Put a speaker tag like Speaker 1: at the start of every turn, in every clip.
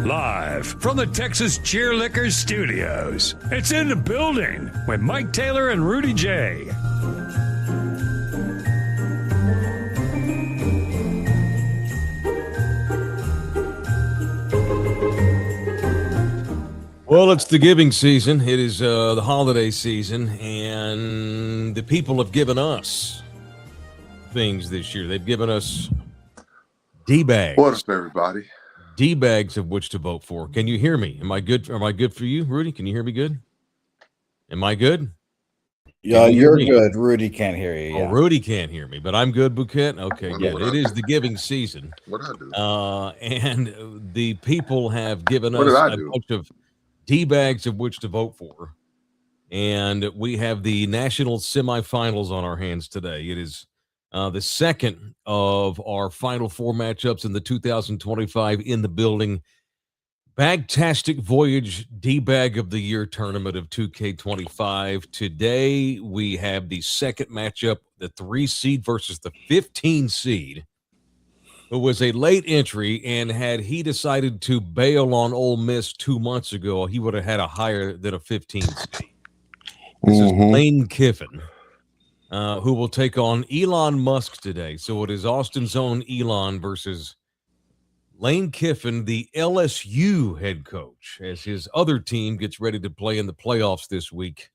Speaker 1: Live from the Texas Cheerlickers Studios, it's In the Building with Mike Taylor and Rudy J.
Speaker 2: Well, it's the giving season. It is the holiday season, and the people have given us things this year. They've given us D-bags.
Speaker 3: What up, everybody?
Speaker 2: D-bags of which to vote for. Can you hear me? Am I good? Am I good for you, Rudy? Can you hear me good? Am I good?
Speaker 4: Yeah, you're good. Rudy can't hear you.
Speaker 2: Yeah. Oh, Rudy can't hear me, but I'm good, Bouquet. Okay, good. It is the giving season.
Speaker 3: What I do?
Speaker 2: And the people have given us a bunch of D-bags of which to vote for. And we have the national semifinals on our hands today. It is the second of our final four matchups in the 2025 In the Building Bagtastic Voyage D-Bag of the Year tournament of 2K25. Today, we have the second matchup, the 3 seed versus the 15 seed, who was a late entry, and had he decided to bail on Ole Miss 2 months ago, he would have had a higher than a 15 seed. This is Lane Kiffin, who will take on Elon Musk today. So it is Austin's own Elon versus Lane Kiffin, the LSU head coach, as his other team gets ready to play in the playoffs this week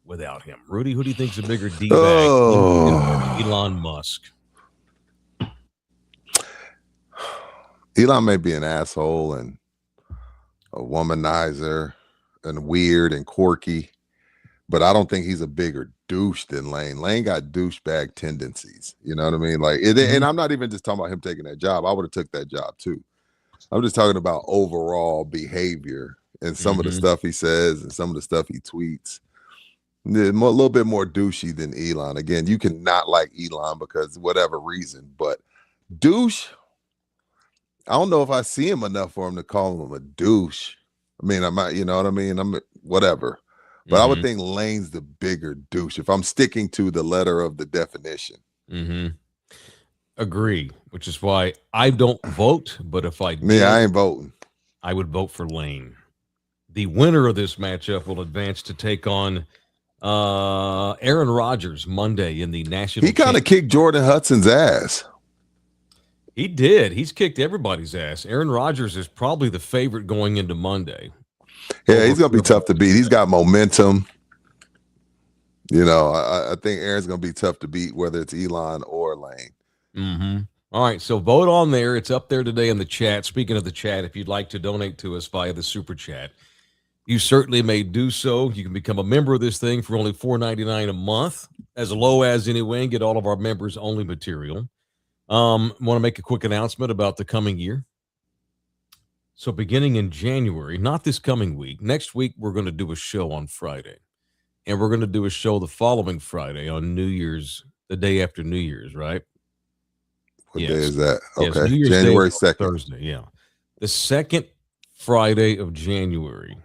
Speaker 2: without him. Rudy, who do you think is a bigger D-bag? Elon Musk.
Speaker 3: Elon may be an asshole and a womanizer and weird and quirky, but I don't think he's a bigger douche than Lane. Lane got douchebag tendencies. You know what I mean? Like, and I'm not even just talking about him taking that job. I would have took that job too. I'm just talking about overall behavior and some of the stuff he says and some of the stuff he tweets. A little bit more douchey than Elon. Again, you can not like Elon because whatever reason, but douche, I don't know if I see him enough for him to call him a douche. I mean, I might, you know what I mean? I'm whatever. But I would think Lane's the bigger douche if I'm sticking to the letter of the definition.
Speaker 2: Agree, which is why I don't vote. But if I did,
Speaker 3: I ain't voting.
Speaker 2: I would vote for Lane. The winner of this matchup will advance to take on Aaron Rodgers Monday in the national.
Speaker 3: He kind of kicked Jordan Hudson's ass.
Speaker 2: He did. He's kicked everybody's ass. Aaron Rodgers is probably the favorite going into Monday.
Speaker 3: Yeah, he's going to be tough to beat. He's got momentum. You know, I think Aaron's going to be tough to beat, whether it's Elon or Lane.
Speaker 2: All right, so vote on there. It's up there today in the chat. Speaking of the chat, if you'd like to donate to us via the Super Chat, you certainly may do so. You can become a member of this thing for only $4.99 a month, as low as anyway, and get all of our members-only material. Want to make a quick announcement about the coming year. So beginning in January, not this coming week, next week we're going to do a show on Friday. And we're going to do a show the following Friday on New Year's, the day after New Year's, right?
Speaker 3: What day is that?
Speaker 2: Yes,
Speaker 3: okay,
Speaker 2: New Year's
Speaker 3: January
Speaker 2: Day
Speaker 3: 2nd.
Speaker 2: Thursday, yeah. The second Friday of January.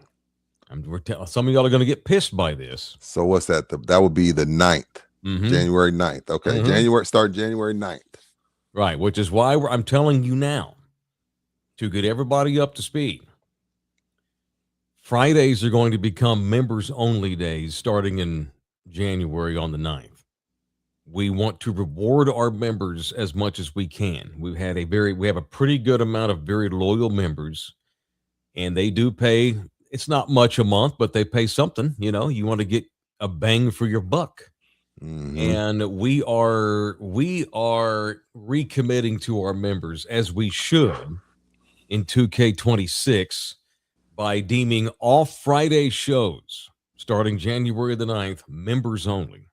Speaker 2: Some of y'all are going to get pissed by this.
Speaker 3: So what's that? That would be the 9th, January 9th. Okay, start January 9th.
Speaker 2: Right, which is why I'm telling you now, to get everybody up to speed. Fridays are going to become members-only days starting in January on the 9th. We want to reward our members as much as we can. We have a pretty good amount of very loyal members, and they do pay. It's not much a month, but they pay something. You know, you want to get a bang for your buck. And we are recommitting to our members, as we should, in 2K26 by deeming all Friday shows starting January the 9th members only.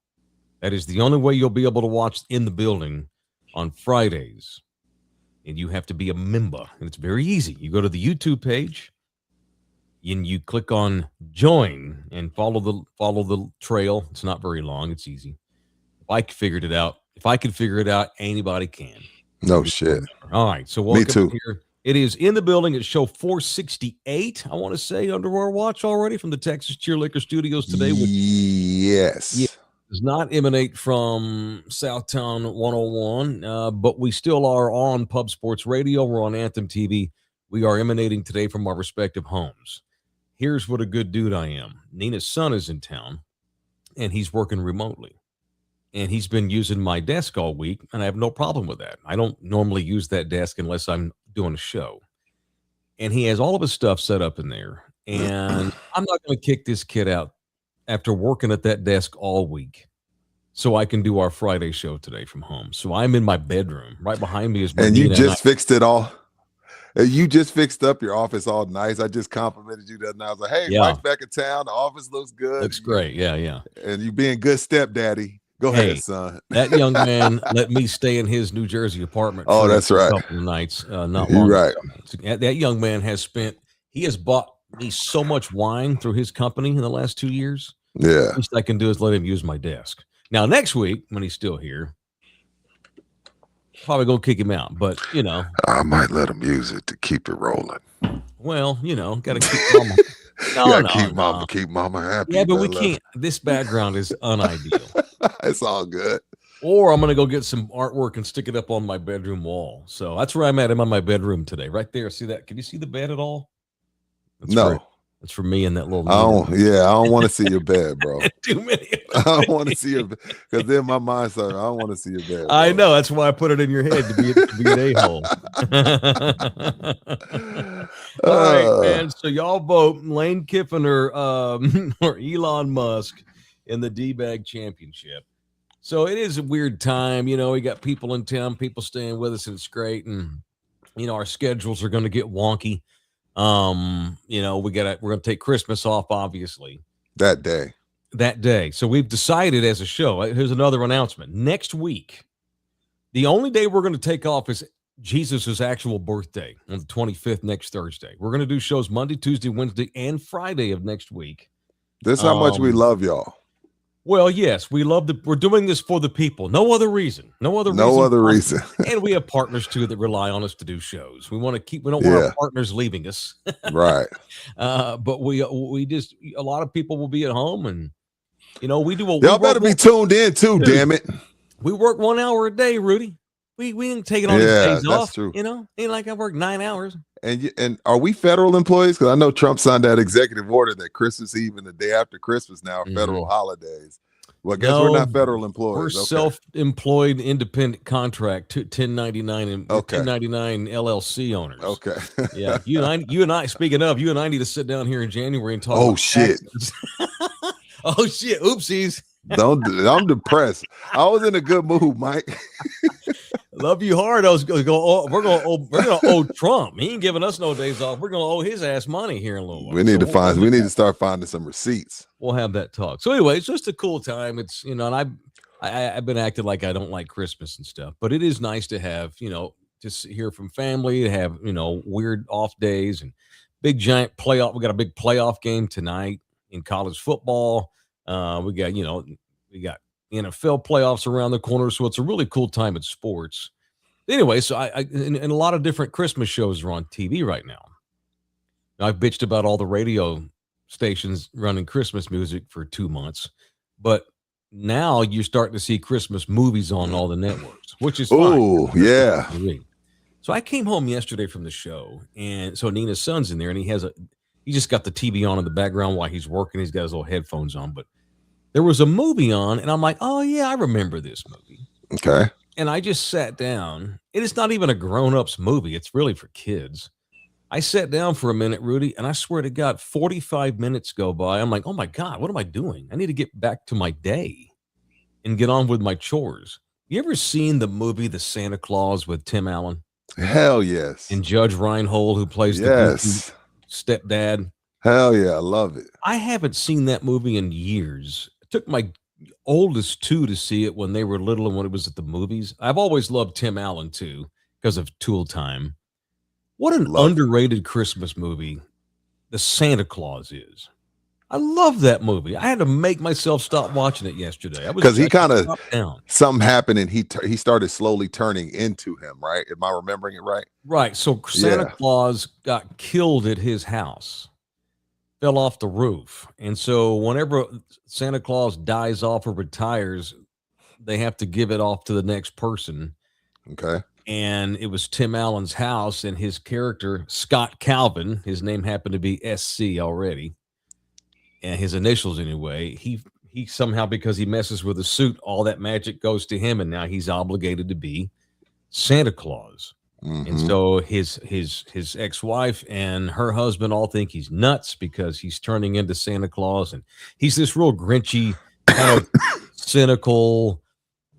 Speaker 2: That is the only way you'll be able to watch In the Building on Fridays. And you have to be a member. And it's very easy. You go to the YouTube page and you click on join and follow the trail. It's not very long. It's easy. If I could figure it out, anybody can.
Speaker 3: No shit.
Speaker 2: All right. So welcome
Speaker 3: Me too.
Speaker 2: Here. It is In the Building. It's show 468, I want to say, under our watch already from the Texas Cheerlicker Studios today.
Speaker 3: Yes.
Speaker 2: Does not emanate from Southtown 101, but we still are on Pub Sports Radio. We're on Anthem TV. We are emanating today from our respective homes. Here's what a good dude I am. Nina's son is in town, and he's working remotely. And he's been using my desk all week, and I have no problem with that. I don't normally use that desk unless I'm doing a show. And he has all of his stuff set up in there. And I'm not going to kick this kid out after working at that desk all week so I can do our Friday show today from home. So I'm in my bedroom. Right behind me is my
Speaker 3: And you just fixed it all. You just fixed up your office all nice. I just complimented you that. And I was like, hey, Mike's back in town. The office looks good.
Speaker 2: Looks great. Yeah.
Speaker 3: And you being good stepdaddy. Go ahead, son.
Speaker 2: That young man let me stay in his New Jersey apartment.
Speaker 3: Oh, that's right.
Speaker 2: A couple of nights, not long.
Speaker 3: You're right.
Speaker 2: So that young man has bought me so much wine through his company in the last 2 years.
Speaker 3: Yeah.
Speaker 2: The least I can do is let him use my desk. Now, next week, when he's still here, probably gonna kick him out. But
Speaker 3: I might let him use it to keep it rolling.
Speaker 2: Well, gotta keep mama.
Speaker 3: Keep mama happy.
Speaker 2: Yeah, but we can't. This background is unideal.
Speaker 3: It's all good.
Speaker 2: Or I'm gonna go get some artwork and stick it up on my bedroom wall. So that's where I'm at. I'm on my bedroom today, right there. See that? Can you see the bed at all? That's for me and that little.
Speaker 3: I don't want to see your bed, bro.
Speaker 2: Too many.
Speaker 3: I don't want to see your bed because then my mind starts. I don't want to see your bed. Bro.
Speaker 2: I know. That's why I put it in your head to be an a-hole. All right, man. So y'all vote Lane Kiffin or Elon Musk in the D-Bag Championship. So it is a weird time. We got people in town, people staying with us, and it's great. And our schedules are going to get wonky. We're gonna take Christmas off, obviously.
Speaker 3: That day. So we've decided as a show. Here's another announcement. Next week, the only day we're going to take off is Jesus' actual birthday on the 25th, next Thursday. We're going to do shows Monday, Tuesday, Wednesday, and Friday of next week. This is how much we love y'all.
Speaker 2: Well, yes, we're doing this for the people. No other reason. And we have partners too that rely on us to do shows. We don't want our partners leaving us.
Speaker 3: Right.
Speaker 2: But we just, a lot of people will be at home and, we do
Speaker 3: y'all better be tuned in too, damn it.
Speaker 2: We work 1 hour a day, Rudy. We ain't taking all these days off.
Speaker 3: True.
Speaker 2: Ain't like I work 9 hours.
Speaker 3: And are we federal employees? Because I know Trump signed that executive order that Christmas Eve and the day after Christmas now are federal holidays. Well, I guess we're not federal employees.
Speaker 2: We're self-employed, independent contract, 1099 and 1099 LLC owners.
Speaker 3: Okay.
Speaker 2: Yeah. You and I. Speaking of, you and I need to sit down here in January and talk.
Speaker 3: Oh shit.
Speaker 2: Oh shit. Oopsies.
Speaker 3: I'm depressed. I was in a good mood, Mike.
Speaker 2: Love you hard. I was going. We're gonna owe Trump. He ain't giving us no days off. We're gonna owe his ass money here in a little while.
Speaker 3: We need to start finding some receipts.
Speaker 2: We'll have that talk. So anyway, it's just a cool time. It's and I've been acting like I don't like Christmas and stuff, but it is nice to have just hear from family, to have weird off days and big giant playoff. We got a big playoff game tonight in college football. We got NFL playoffs around the corner, so it's a really cool time in sports. Anyway, so and a lot of different Christmas shows are on TV right now. I've bitched about all the radio stations running Christmas music for 2 months, but now you're starting to see Christmas movies on all the networks, which is fine.
Speaker 3: Oh, yeah.
Speaker 2: So I came home yesterday from the show, and so Nina's son's in there, and he just got the TV on in the background while he's working. He's got his little headphones on, but there was a movie on, and I'm like, oh, yeah, I remember this movie.
Speaker 3: Okay.
Speaker 2: And I just sat down. It is not even a grown-ups movie. It's really for kids. I sat down for a minute, Rudy, and I swear to God, 45 minutes go by. I'm like, oh, my God, what am I doing? I need to get back to my day and get on with my chores. You ever seen the movie The Santa Claus with Tim Allen?
Speaker 3: Hell yes.
Speaker 2: And Judge Reinhold, who plays the stepdad?
Speaker 3: Hell yeah, I love it.
Speaker 2: I haven't seen that movie in years. I took my oldest two to see it when they were little and when it was at the movies. I've always loved Tim Allen too because of Tool Time. What an underrated Christmas movie The Santa Claus is. I love that movie. I had to make myself stop watching it yesterday.
Speaker 3: Because he kind of something happened and he started slowly turning into him, right? Am I remembering it right?
Speaker 2: Right. So Santa Claus got killed at his house. Fell off the roof. And so whenever Santa Claus dies off or retires, they have to give it off to the next person.
Speaker 3: Okay.
Speaker 2: and it was Tim Allen's house, and his character, Scott Calvin, his name happened to be SC already, and his initials anyway, he somehow, because he messes with the suit, all that magic goes to him, and now he's obligated to be Santa Claus. And so his ex-wife and her husband all think he's nuts because he's turning into Santa Claus, and he's this real grinchy, kind of cynical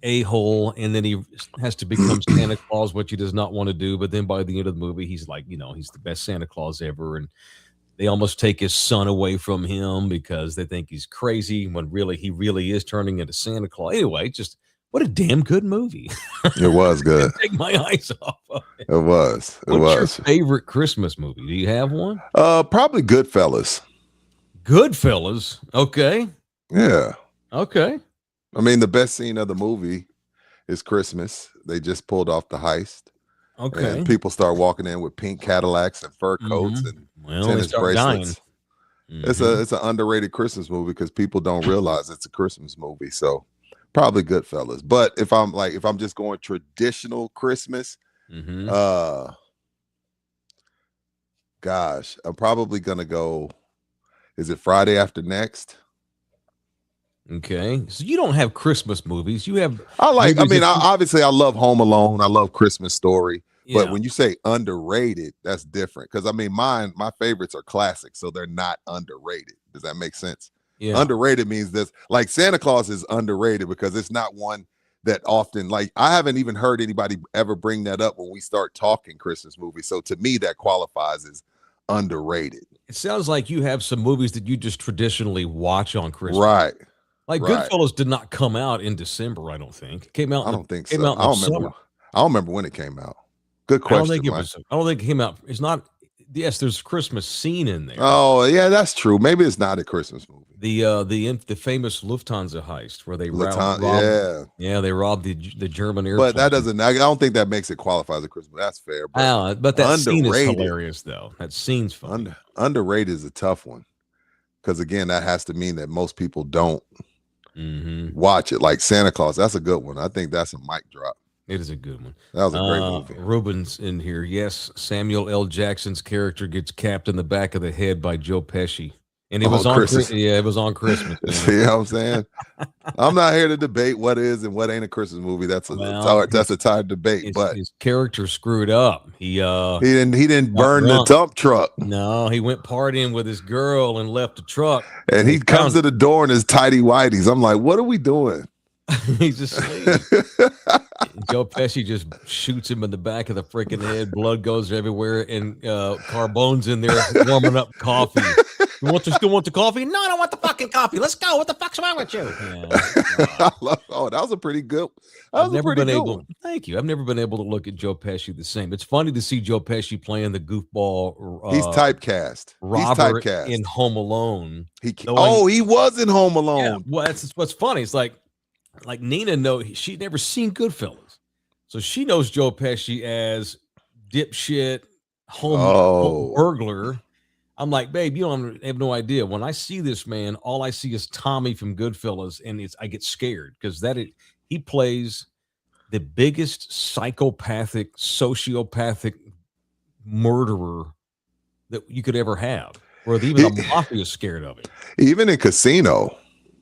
Speaker 2: a-hole, and then he has to become Santa Claus, which he does not want to do. But then by the end of the movie, he's like, he's the best Santa Claus ever, and they almost take his son away from him because they think he's crazy when he really is turning into Santa Claus. Anyway, just what a damn good movie.
Speaker 3: It was good.
Speaker 2: Take my eyes off of it.
Speaker 3: It was.
Speaker 2: What's your favorite Christmas movie? Do you have one?
Speaker 3: Probably Goodfellas.
Speaker 2: Goodfellas. Okay.
Speaker 3: Yeah.
Speaker 2: Okay.
Speaker 3: I mean, the best scene of the movie is Christmas. They just pulled off the heist.
Speaker 2: Okay.
Speaker 3: And people start walking in with pink Cadillacs and fur coats and tennis bracelets. It's an underrated Christmas movie because people don't realize it's a Christmas movie. So probably Goodfellas. But if I'm just going traditional Christmas, gosh, I'm probably gonna go. Is it Friday After Next?
Speaker 2: Okay, so you don't have Christmas movies. You have.
Speaker 3: Obviously, I love Home Alone. I love Christmas Story.
Speaker 2: Yeah.
Speaker 3: But when you say underrated, that's different. Because my favorites are classics, so they're not underrated. Does that make sense?
Speaker 2: Yeah.
Speaker 3: Underrated means this. Like Santa Claus is underrated because it's not one that often. Like I haven't even heard anybody ever bring that up when we start talking Christmas movies. So to me, that qualifies as underrated.
Speaker 2: It sounds like you have some movies that you just traditionally watch on Christmas,
Speaker 3: right?
Speaker 2: Like Goodfellas did not come out in December, I don't think. It came out.
Speaker 3: I don't think so. I don't remember when it came out. Good question.
Speaker 2: I don't think it came out. It's not. Yes, there's a Christmas scene in there.
Speaker 3: Oh yeah, that's true. Maybe it's not a Christmas movie.
Speaker 2: The famous Lufthansa heist where they robbed the German airplane.
Speaker 3: But that doesn't. I don't think that makes it qualify as a Christmas. That's fair.
Speaker 2: But that scene is hilarious, though. That scene's fun.
Speaker 3: Underrated is a tough one because again, that has to mean that most people don't watch it. Like Santa Claus, that's a good one. I think that's a mic drop.
Speaker 2: It is a good one.
Speaker 3: That was a great movie.
Speaker 2: Ruben's in here. Yes, Samuel L. Jackson's character gets capped in the back of the head by Joe Pesci. And it was on Christmas. It was on Christmas.
Speaker 3: See what I'm saying? I'm not here to debate what is and what ain't a Christmas movie. That's a tired debate. But
Speaker 2: his character screwed up. He
Speaker 3: didn't burn the dump truck.
Speaker 2: No, he went partying with his girl and left the truck.
Speaker 3: And he comes to the door in his tighty whities. I'm like, what are we doing?
Speaker 2: He's asleep. Joe Pesci just shoots him in the back of the freaking head. Blood goes everywhere, and Carbone's in there warming up coffee. Still want the coffee? No, I don't want the fucking coffee. Let's go. What the fuck's wrong with you? Yeah,
Speaker 3: that was a pretty good.
Speaker 2: Thank you. I've never been able to look at Joe Pesci the same. It's funny to see Joe Pesci playing the goofball.
Speaker 3: He's typecast.
Speaker 2: Robert in Home Alone.
Speaker 3: He was in Home Alone.
Speaker 2: Yeah, well, that's what's funny. It's like Nina she'd never seen Goodfellas, so she knows Joe Pesci as dipshit home burglar. I'm like, babe, you don't have no idea. When I see this man, all I see is Tommy from Goodfellas, and I get scared because he plays the biggest psychopathic, sociopathic murderer that you could ever have, where even the mafia is scared of him.
Speaker 3: Even in Casino.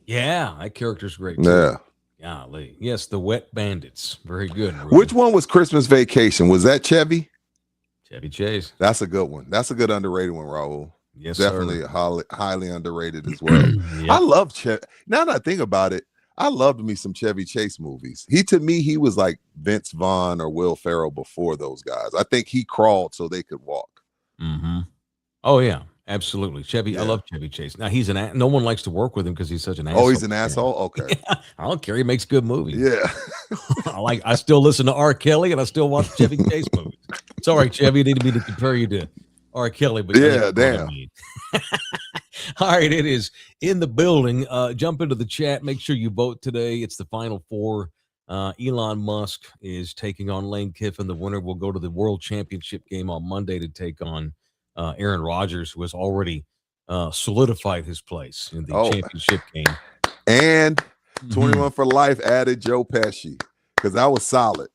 Speaker 2: Yeah, that character's great too.
Speaker 3: Yeah.
Speaker 2: Golly. Yes, the Wet Bandits. Very good. Ruben.
Speaker 3: Which one was Christmas Vacation? Was that Chevy?
Speaker 2: Chevy Chase.
Speaker 3: That's a good one. That's a good underrated one, Raul.
Speaker 2: Yes,
Speaker 3: definitely highly underrated as well. Yep. I love Chevy. Now that I think about it, I loved me some Chevy Chase movies. To me, he was like Vince Vaughn or Will Ferrell before those guys. I think he crawled so they could walk.
Speaker 2: Mm-hmm. Oh yeah, absolutely. Chevy. Yeah. I love Chevy Chase. Now he's no one likes to work with him because he's such an asshole.
Speaker 3: Oh, he's an asshole. Okay.
Speaker 2: Yeah, I don't care. He makes good movies.
Speaker 3: Yeah.
Speaker 2: I still listen to R. Kelly and I still watch Chevy Chase movies. Sorry, Chevy, didn't mean to compare you to R. Kelly, but
Speaker 3: yeah, damn.
Speaker 2: All right, it is in the building. Jump into the chat. Make sure you vote today. It's the Final Four. Elon Musk is taking on Lane Kiffin. The winner will go to the World Championship game on Monday to take on Aaron Rodgers, who has already solidified his place in the championship game.
Speaker 3: And 21 for Life added Joe Pesci because that was solid.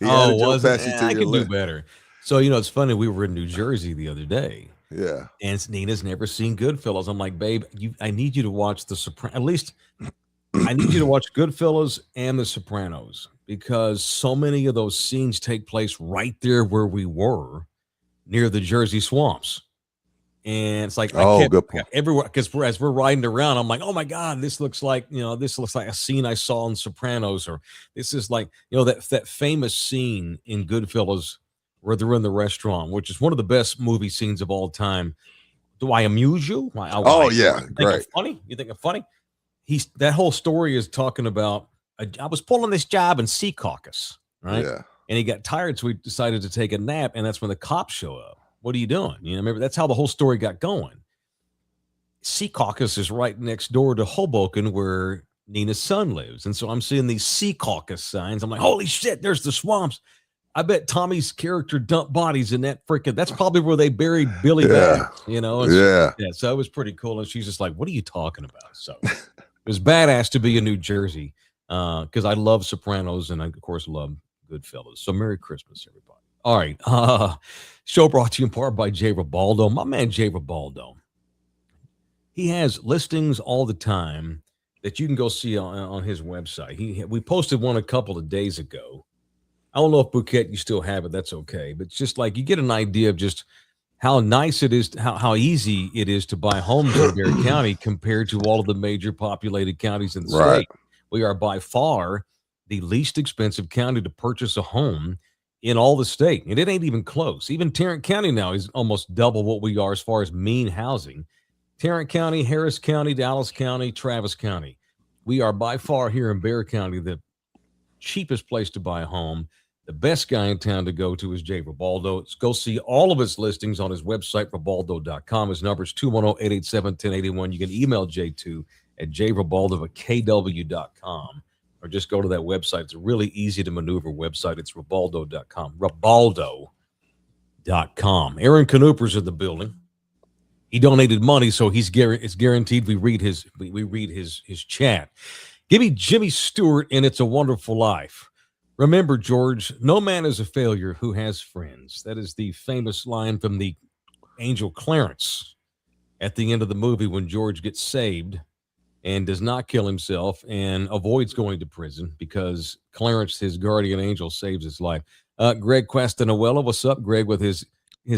Speaker 2: Was it? I could do better. So, it's funny. We were in New Jersey the other day.
Speaker 3: Yeah.
Speaker 2: And Nina's never seen Goodfellas. I'm like, babe, I need you to watch The Sopranos. At least I need you to watch Goodfellas and The Sopranos, because so many of those scenes take place right there where we were near the Jersey swamps. And it's like,
Speaker 3: good point.
Speaker 2: Everywhere, because as we're riding around, I'm like, oh my God, this looks like a scene I saw in Sopranos, or this is like, that famous scene in Goodfellas where they're in the restaurant, which is one of the best movie scenes of all time. Do I amuse you?
Speaker 3: Yeah, great.
Speaker 2: Funny? You think I'm funny? That whole story is talking about, I was pulling this job in Sea Caucus, right?
Speaker 3: Yeah.
Speaker 2: And he got tired, so he decided to take a nap, and that's when the cops show up. What are you doing? Remember, that's how the whole story got going. Sea Caucus is right next door to Hoboken, where Nina's son lives. And so I'm seeing these Sea Caucus signs. I'm like, holy shit, there's the swamps. I bet Tommy's character dumped bodies in that that's probably where they buried Billy back,
Speaker 3: Yeah.
Speaker 2: So it was pretty cool. And she's just like, what are you talking about? So it was badass to be in New Jersey, because I love Sopranos and I, of course, love Goodfellas. So Merry Christmas, everybody. All right. Show brought to you in part by Jay Ribaldo. My man, Jay Ribaldo. He has listings all the time that you can go see on his website. We posted one a couple of days ago. I don't know if Bouquet, you still have it. That's okay. But it's just like you get an idea of just how nice it is, how easy it is to buy homes in Bexar County compared to all of the major populated counties in the state. We are by far the least expensive county to purchase a home in all the state. And it ain't even close. Even Tarrant County now is almost double what we are as far as mean housing. Tarrant County, Harris County, Dallas County, Travis County. We are by far here in Bexar County the cheapest place to buy a home. The best guy in town to go to is Jay Ribaldo. Let's go see all of his listings on his website, Ribaldo.com. His number is 210-887-1081. You can email J2 at jribaldo@kw.com. Or just go to that website. It's a really easy to maneuver website. It's Ribaldo.com. Ribaldo.com. Aaron Canoper's in the building. He donated money, so it's guaranteed we read his chat. Give me Jimmy Stewart in It's a Wonderful Life. Remember, George, no man is a failure who has friends. That is the famous line from the angel Clarence at the end of the movie when George gets saved and does not kill himself and avoids going to prison because Clarence, his guardian angel, saves his life. Greg Questanuela, what's up, Greg, with his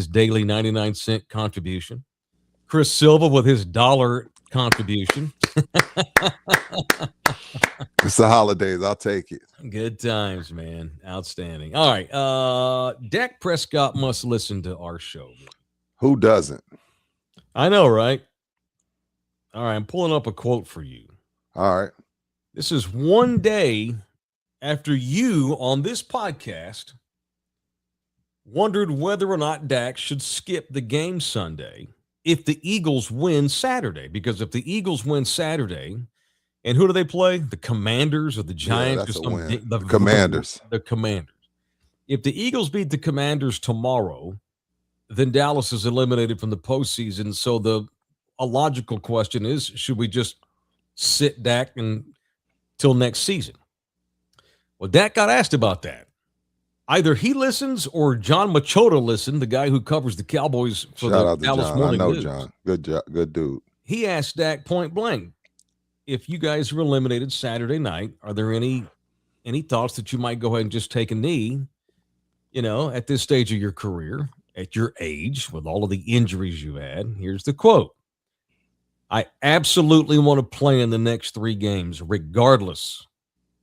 Speaker 2: daily 99-cent contribution. Chris Silva with his $1 contribution.
Speaker 3: It's the holidays. I'll take it.
Speaker 2: Good times, man. Outstanding. All right. Dak Prescott must listen to our show.
Speaker 3: Who doesn't?
Speaker 2: I know, right? All right. I'm pulling up a quote for you.
Speaker 3: All right.
Speaker 2: This is one day after you on this podcast wondered whether or not Dak should skip the game Sunday if the Eagles win Saturday. Because if the Eagles win Saturday, and who do they play? The Commanders or the Giants?
Speaker 3: The Commanders.
Speaker 2: The Commanders. If the Eagles beat the Commanders tomorrow, then Dallas is eliminated from the postseason. So a logical question is, should we just sit Dak until next season? Well, Dak got asked about that. Either he listens or John Machota listened, the guy who covers the Cowboys for the Dallas Morning News.
Speaker 3: John. Good job. Good dude.
Speaker 2: He asked Dak point blank, if you guys were eliminated Saturday night, are there any thoughts that you might go ahead and just take a knee, at this stage of your career, at your age, with all of the injuries you had? Here's the quote. I absolutely want to play in the next 3 games, regardless.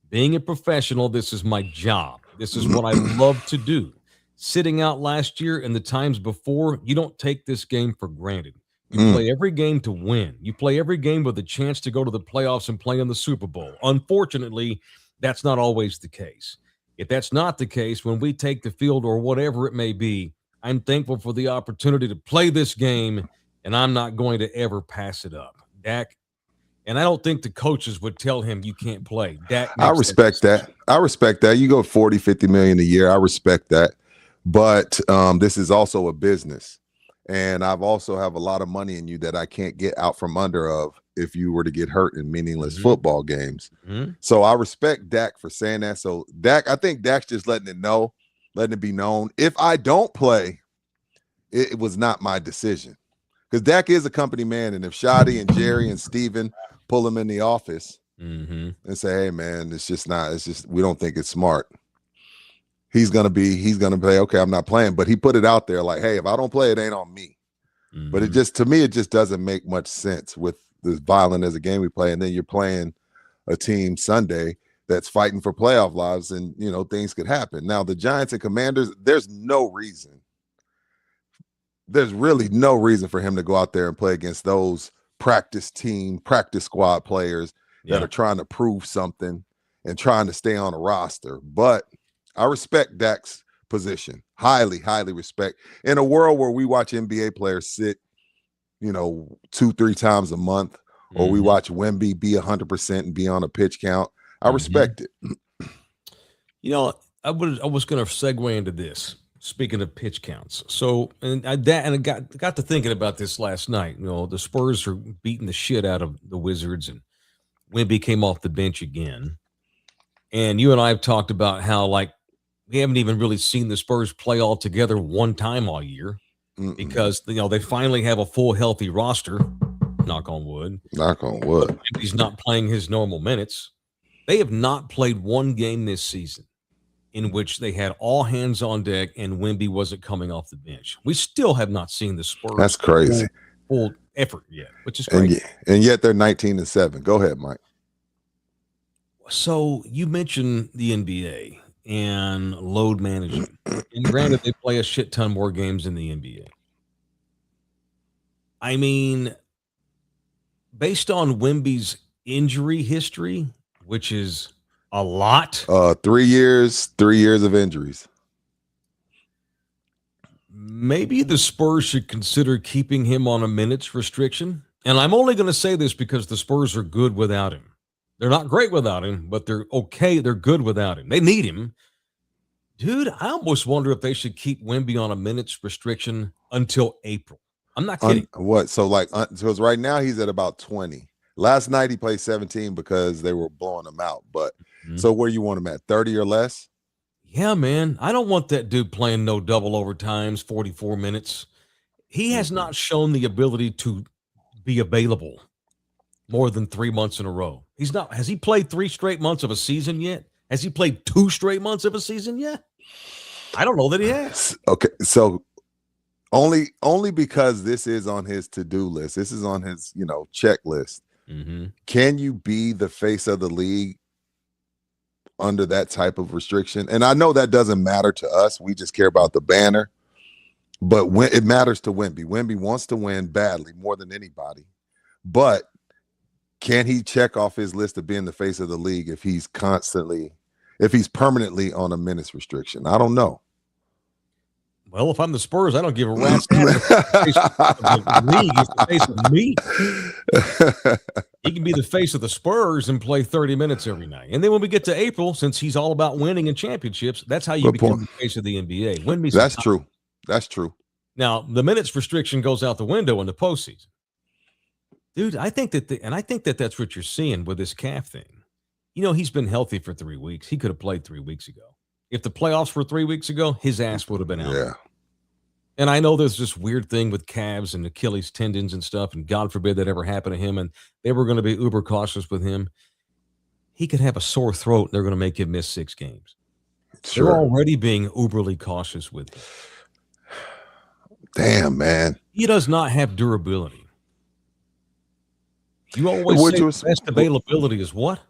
Speaker 2: Being a professional, this is my job. This is what I love to do. Sitting out last year and the times before, you don't take this game for granted. You play every game to win. You play every game with a chance to go to the playoffs and play in the Super Bowl. Unfortunately, that's not always the case. If that's not the case, when we take the field or whatever it may be, I'm thankful for the opportunity to play this game, and I'm not going to ever pass it up. Dak, and I don't think the coaches would tell him you can't play. Dak,
Speaker 3: I respect that. I respect that. You go 40, 50 million a year. I respect that. But this is also a business. And I've also have a lot of money in you that I can't get out from under of if you were to get hurt in meaningless football games. So I respect Dak for saying that. So I think Dak's just letting it be known. If I don't play, it was not my decision. Because Dak is a company man. And if Shotty and Jerry and Steven pull him in the office and say, hey man, it's just we don't think it's smart. He's gonna play, okay, I'm not playing. But he put it out there like, hey, if I don't play, it ain't on me. But to me, it just doesn't make much sense with this violent as a game we play. And then you're playing a team Sunday that's fighting for playoff lives, and things could happen. Now, the Giants and Commanders, there's really no reason for him to go out there and play against those practice squad players that are trying to prove something and trying to stay on a roster. But I respect Dak's position. Highly, highly respect. In a world where we watch NBA players sit, 2-3 times a month, or we watch Wemby be 100% and be on a pitch count, I respect it.
Speaker 2: I was going to segue into this. Speaking of pitch counts, so I got to thinking about this last night. The Spurs are beating the shit out of the Wizards, and Wemby came off the bench again. And you and I have talked about how we haven't even really seen the Spurs play all together one time all year because they finally have a full healthy roster. Knock on wood.
Speaker 3: Knock on wood.
Speaker 2: He's not playing his normal minutes. They have not played one game this season in which they had all hands on deck and Wemby wasn't coming off the bench. We still have not seen the Spurs.
Speaker 3: That's crazy.
Speaker 2: Full effort yet, which is crazy.
Speaker 3: And yet they're 19-7. Go ahead, Mike.
Speaker 2: So you mentioned the NBA and load management. And granted, they play a shit ton more games in the NBA. I mean, based on Wemby's injury history, which is a lot.
Speaker 3: 3 years of injuries.
Speaker 2: Maybe the Spurs should consider keeping him on a minutes restriction. And I'm only going to say this because the Spurs are good without him. They're not great without him, but they're okay. They're good without him. They need him. Dude, I almost wonder if they should keep Wemby on a minutes restriction until April. I'm not kidding.
Speaker 3: What? So because right now he's at about 20. Last night he played 17 because they were blowing him out. But so where you want him at, 30 or less?
Speaker 2: Yeah, man. I don't want that dude playing no double overtimes, 44 minutes. He has not shown the ability to be available more than 3 months in a row. He's not. Has he played 3 straight months of a season yet? Has he played 2 straight months of a season yet? I don't know that he has.
Speaker 3: Okay, so only because this is on his to-do list. This is on his, checklist. Can you be the face of the league under that type of restriction? And I know that doesn't matter to us. We just care about the banner. But when it matters to Wemby. Wemby wants to win badly, more than anybody. But can he check off his list of being the face of the league if he's permanently on a minutes restriction? I don't know.
Speaker 2: Well, if I'm the Spurs, I don't give a rat's ass. He's the face of me. He can be the face of the Spurs and play 30 minutes every night. And then when we get to April, since he's all about winning and championships, that's how you become the face of the NBA.
Speaker 3: That's true. That's true.
Speaker 2: Now, the minutes restriction goes out the window in the postseason. Dude, I think that that's what you're seeing with this calf thing. He's been healthy for 3 weeks. He could have played 3 weeks ago. If the playoffs were 3 weeks ago, his ass would have been out.
Speaker 3: Yeah.
Speaker 2: And I know there's this weird thing with calves and Achilles tendons and stuff, and God forbid that ever happened to him, and they were going to be uber cautious with him. He could have a sore throat, and they're going to make him miss 6 games. Sure. They're already being uberly cautious with him.
Speaker 3: Damn, man.
Speaker 2: He does not have durability. You always say best availability is what?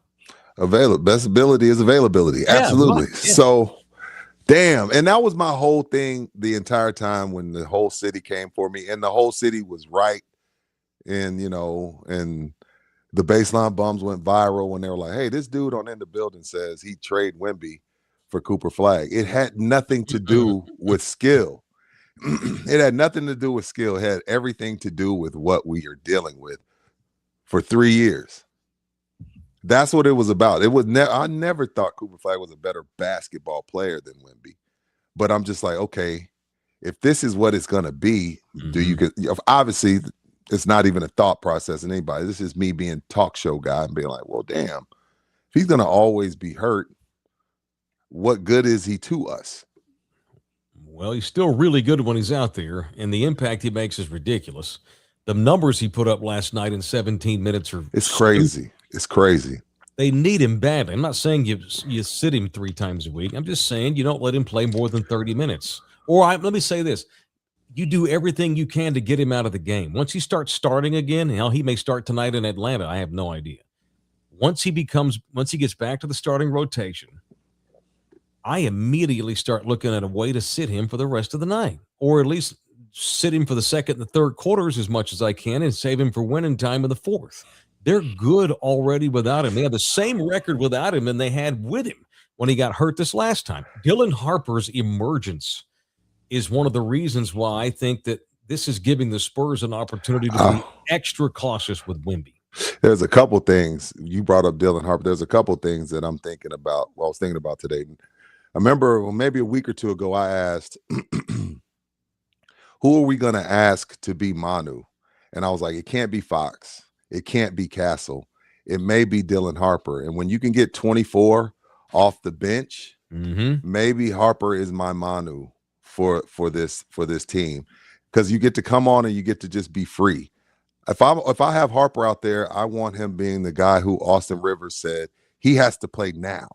Speaker 3: Best ability is availability. Yeah, absolutely. Right. Yeah. So, damn. And that was my whole thing the entire time when the whole city came for me, and the whole city was right. And, and the baseline bums went viral when they were like, hey, this dude on In the Building says he trade Wemby for Cooper Flag. It had nothing to do with skill. It had nothing to do with skill. It had everything to do with what we are dealing with for 3 years. That's what it was about. It was I never thought Cooper Flag was a better basketball player than Wemby. But I'm just like, okay, if this is what it's going to be, do you obviously it's not even a thought process in anybody. This is me being talk show guy and being like, well, damn, if he's going to always be hurt, what good is he to us?
Speaker 2: Well, he's still really good when he's out there, and the impact he makes is ridiculous. The numbers he put up last night in 17 minutes are
Speaker 3: crazy. It's crazy.
Speaker 2: They need him badly. I'm not saying you sit him 3 times a week. I'm just saying you don't let him play more than 30 minutes. Or let me say this. You do everything you can to get him out of the game. Once he starts starting again, hell, he may start tonight in Atlanta. I have no idea. Once he gets back to the starting rotation, I immediately start looking at a way to sit him for the rest of the night, or at least sit him for the second and the third quarters as much as I can and save him for winning time in the fourth. They're good already without him. They have the same record without him than they had with him when he got hurt this last time. Dylan Harper's emergence is one of the reasons why I think that this is giving the Spurs an opportunity to be extra cautious with Wemby.
Speaker 3: There's a couple things. You brought up Dylan Harper. There's a couple things that I'm thinking about. Well, I was thinking about today. I remember maybe a week or two ago, I asked, who are we going to ask to be Manu? And I was like, it can't be Fox. It can't be Castle. It may be Dylan Harper. And when you can get 24 off the bench, maybe Harper is my Manu for this team, because you get to come on and you get to just be free. If I have Harper out there, I want him being the guy who Austin Rivers said he has to play now.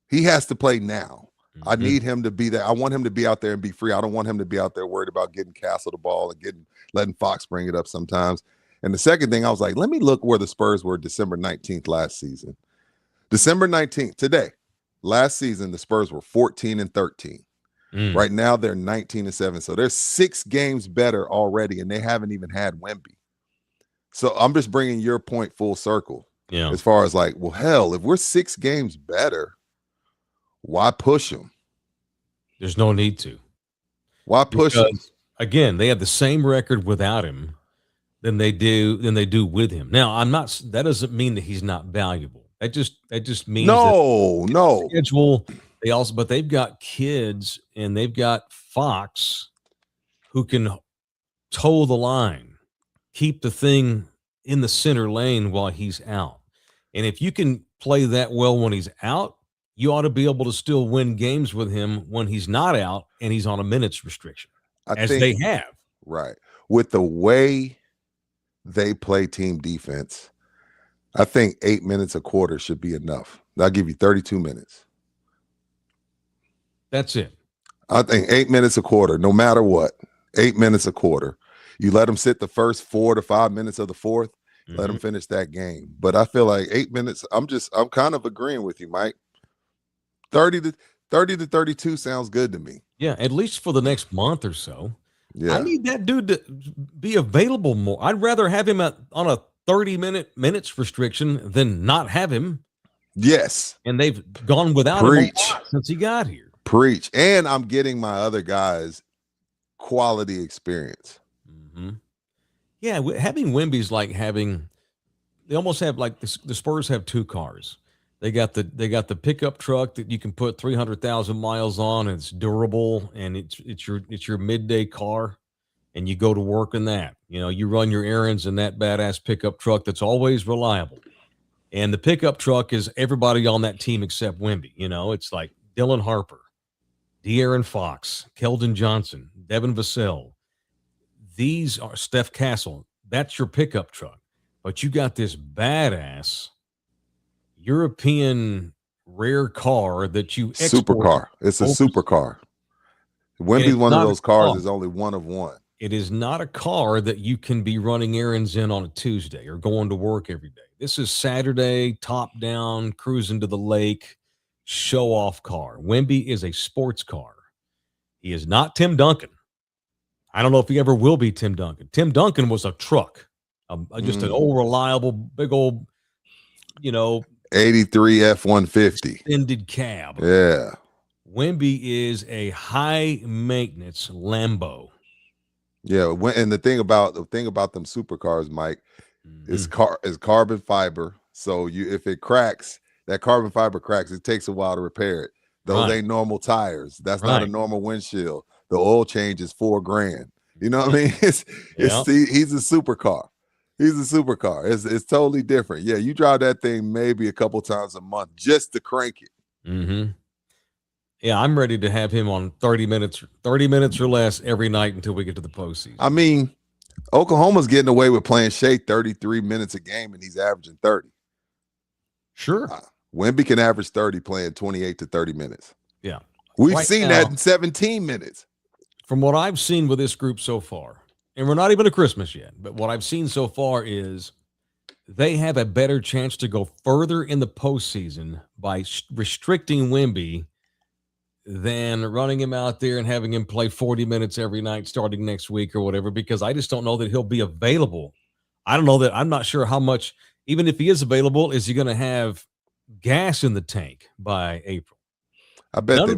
Speaker 3: He has to play now. I need him to be there. I want him to be out there and be free. I don't want him to be out there worried about getting Castle the ball and letting Fox bring it up sometimes. And the second thing, I was like, let me look where the Spurs were December 19th last season. December 19th, today, last season, the Spurs were 14-13. Right now, they're 19-7. So they're 6 games better already, and they haven't even had Wemby. So I'm just bringing your point full circle.
Speaker 2: Yeah.
Speaker 3: As far as like, well, hell, if we're 6 games better, why push them?
Speaker 2: There's no need to.
Speaker 3: Why push them?
Speaker 2: Again, they have the same record without him than they do with him. Now, that doesn't mean that he's not valuable. That just means
Speaker 3: no
Speaker 2: schedule. But they've got kids and they've got Fox who can toe the line, keep the thing in the center lane while he's out. And if you can play that well when he's out, you ought to be able to still win games with him when he's not out and he's on a minutes restriction, they have.
Speaker 3: Right. With the way they play team defense, I think 8 minutes a quarter should be enough. I'll give you 32 minutes.
Speaker 2: That's it.
Speaker 3: I think 8 minutes a quarter, no matter what. 8 minutes a quarter. You let them sit the first 4 to 5 minutes of the fourth, let them finish that game. But I feel like 8 minutes, I'm kind of agreeing with you, Mike. 30 to 32 sounds good to me.
Speaker 2: Yeah, at least for the next month or so.
Speaker 3: Yeah.
Speaker 2: I need that dude to be available more. I'd rather have him on a 30-minutes restriction than not have him.
Speaker 3: Yes.
Speaker 2: And they've gone without him since he got here.
Speaker 3: Preach. And I'm getting my other guys quality experience.
Speaker 2: Yeah, having Wemby's like they almost have like the Spurs have 2 cars. They got the pickup truck that you can put 300,000 miles on, and it's durable, and it's your midday car, and you go to work in that. You know, you run your errands in that badass pickup truck that's always reliable. And the pickup truck is everybody on that team except Wemby. You know, it's like Dylan Harper, De'Aaron Fox, Keldon Johnson, Devin Vassell. These are Steph Castle. That's your pickup truck. But you got this badass European rare car that you export.
Speaker 3: Supercar. It's a supercar. Wemby's one of those cars is only one of one.
Speaker 2: It is not a car that you can be running errands in on a Tuesday or going to work every day. This is Saturday, top down, cruising to the lake, show off car. Wemby is a sports car. He is not Tim Duncan. I don't know if he ever will be Tim Duncan. Tim Duncan was a truck, just an old reliable, big old,
Speaker 3: 83 F-150
Speaker 2: extended cab.
Speaker 3: Yeah.
Speaker 2: Wemby is a high maintenance Lambo.
Speaker 3: Yeah, and the thing about them supercars, Mike, is carbon fiber. So if it cracks, that carbon fiber cracks, it takes a while to repair it. Those ain't normal tires. That's not a normal windshield. the oil change is $4,000. You know what I mean? He's a supercar. He's a supercar. It's totally different. Yeah, you drive that thing maybe a couple times a month just to crank it.
Speaker 2: Mm-hmm. Yeah, I'm ready to have him on 30 minutes or less every night until we get to the postseason.
Speaker 3: I mean, Oklahoma's getting away with playing Shea 33 minutes a game, and he's averaging 30.
Speaker 2: Sure.
Speaker 3: Wemby can average 30 playing 28 to 30 minutes.
Speaker 2: Yeah.
Speaker 3: We've seen that in 17 minutes.
Speaker 2: From what I've seen with this group so far, and we're not even to Christmas yet, but what I've seen so far is they have a better chance to go further in the postseason by restricting Wemby than running him out there and having him play 40 minutes every night starting next week or whatever, because I just don't know that he'll be available. I don't know that. I'm not sure how much, even if he is available, is he going to have gas in the tank by April?
Speaker 3: I bet they've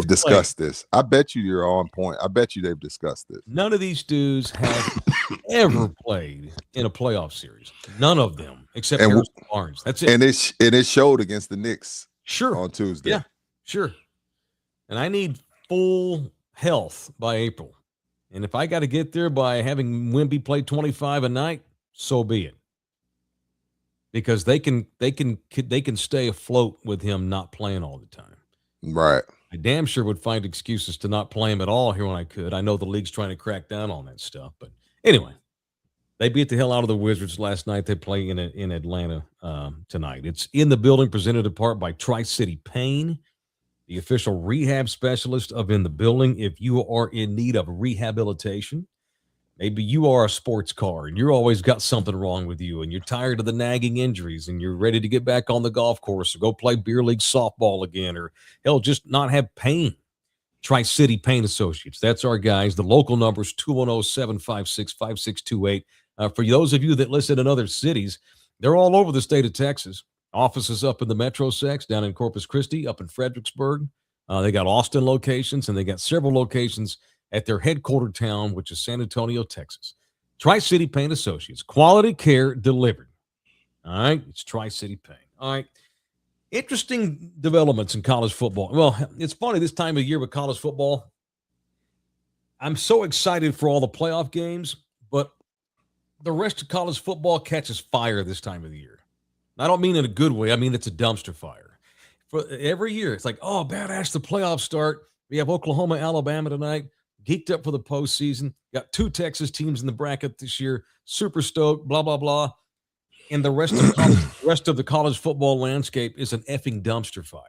Speaker 3: discussed this. I bet you you're on point. I bet you they've discussed this.
Speaker 2: None of these dudes have ever played in a playoff series. None of them, except Harrison Barnes. That's it.
Speaker 3: And it showed against the Knicks.
Speaker 2: Sure.
Speaker 3: On Tuesday.
Speaker 2: Yeah, sure. And I need full health by April. And if I got to get there by having Wemby play 25 a night, so be it. Because they can stay afloat with him not playing all the time.
Speaker 3: Right.
Speaker 2: I damn sure would find excuses to not play him at all here when I could. I know the league's trying to crack down on that stuff. But anyway, they beat the hell out of the Wizards last night. They play in Atlanta tonight. It's in the building, presented in part by Tri-City Pain, the official rehab specialist of In the Building. If you are in need of rehabilitation, maybe you are a sports car and you're always got something wrong with you and you're tired of the nagging injuries and you're ready to get back on the golf course or go play beer league softball again, or hell, just not have pain. Tri-City Pain Associates. That's our guys. The local number is 210-756-5628. For those of you that listen in other cities, they're all over the state of Texas. Offices up in the Metro Sex, down in Corpus Christi, up in Fredericksburg. They got Austin locations, and they got several locations at their headquarter town, which is San Antonio, Texas. Tri-City Pain Associates. Quality care delivered. All right? It's Tri-City Pain. All right. Interesting developments in college football. Well, it's funny this time of year with college football. I'm so excited for all the playoff games, but the rest of college football catches fire this time of the year. I don't mean in a good way. I mean, it's a dumpster fire. For every year, it's like, oh, badass, the playoffs start. We have Oklahoma, Alabama tonight. Geeked up for the postseason. Got 2 Texas teams in the bracket this year. Super stoked, blah, blah, blah. And the rest of the college football landscape is an effing dumpster fire.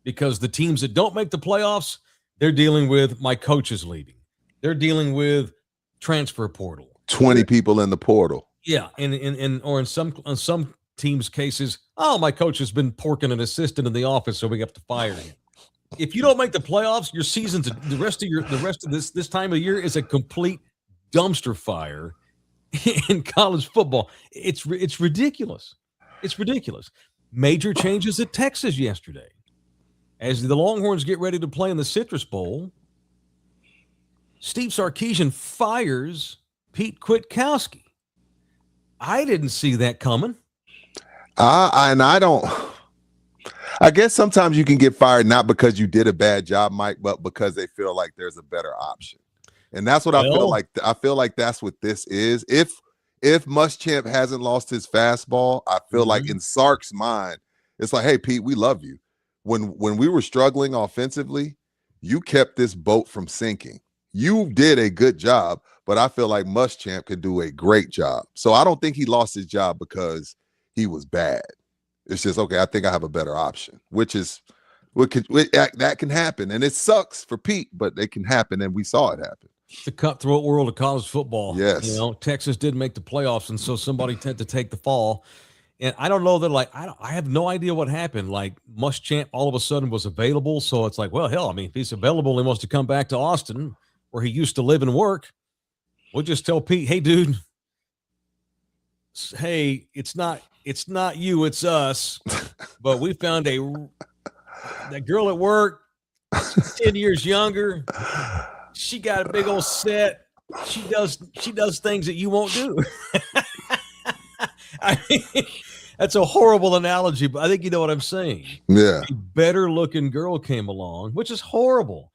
Speaker 2: Because the teams that don't make the playoffs, they're dealing with my coaches leaving. They're dealing with transfer portal.
Speaker 3: 20 people in the portal.
Speaker 2: Yeah, and in some teams' cases, oh, my coach has been porking an assistant in the office, so we have to fire him. If you don't make the playoffs, your season's the rest of this time of year is a complete dumpster fire in college football. It's ridiculous. It's ridiculous. Major changes at Texas yesterday. As the Longhorns get ready to play in the Citrus Bowl, Steve Sarkisian fires Pete Kwiatkowski. I didn't see that coming.
Speaker 3: I guess sometimes you can get fired not because you did a bad job, Mike, but because they feel like there's a better option. And that's what I feel like. I feel like that's what this is. If Muschamp hasn't lost his fastball, I feel like in Sark's mind, it's like, hey, Pete, we love you. When we were struggling offensively, you kept this boat from sinking. You did a good job, but I feel like Muschamp could do a great job. So I don't think he lost his job because he was bad. It's just, okay, I think I have a better option, that can happen. And it sucks for Pete, but it can happen, and we saw it happen.
Speaker 2: The cutthroat world of college football.
Speaker 3: Yes.
Speaker 2: You know, Texas did make the playoffs, and so somebody tend to take the fall. And I don't know that, like, I have no idea what happened. Like, Muschamp all of a sudden was available, so it's like, well, hell, I mean, if he's available and he wants to come back to Austin, where he used to live and work, we'll just tell Pete, hey, dude, hey, it's not you, it's us. But we found that girl at work, 10 years younger. She got a big old set. She does things that you won't do. I mean, that's a horrible analogy, but I think you know what I'm saying.
Speaker 3: Yeah.
Speaker 2: A better looking girl came along, which is horrible.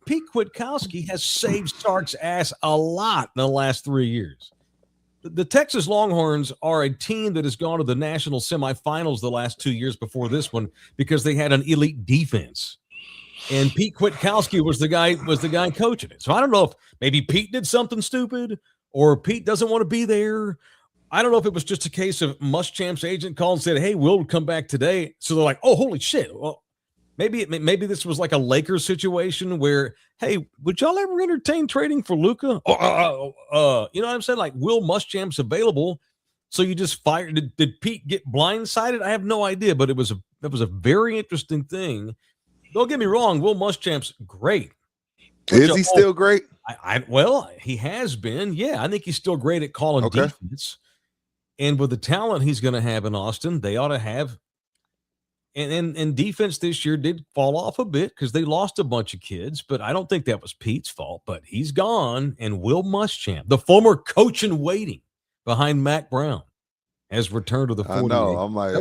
Speaker 2: Pete Kwiatkowski has saved Sark's ass a lot in the last 3 years. The Texas Longhorns are a team that has gone to the national semifinals the last 2 years before this one because they had an elite defense. And Pete Kwiatkowski was the guy coaching it. So I don't know if maybe Pete did something stupid or Pete doesn't want to be there. I don't know if it was just a case of Muschamp's agent called and said, "Hey, Will come back today." So they're like, "Oh, holy shit." Well, maybe this was like a Lakers situation where, "Hey, would y'all ever entertain trading for Luka?" You know what I'm saying? Like, Will Muschamp's available. So you just fired. Did Pete get blindsided? I have no idea, but it was a very interesting thing. Don't get me wrong, Will Muschamp's great.
Speaker 3: Is he still great?
Speaker 2: Well, he has been. Yeah, I think he's still great at calling defense. And with the talent he's going to have in Austin, they ought to have. And defense this year did fall off a bit because they lost a bunch of kids, but I don't think that was Pete's fault. But he's gone, and Will Muschamp, the former coach in waiting behind Mac Brown, has returned to the 48. I know.
Speaker 3: I'm like,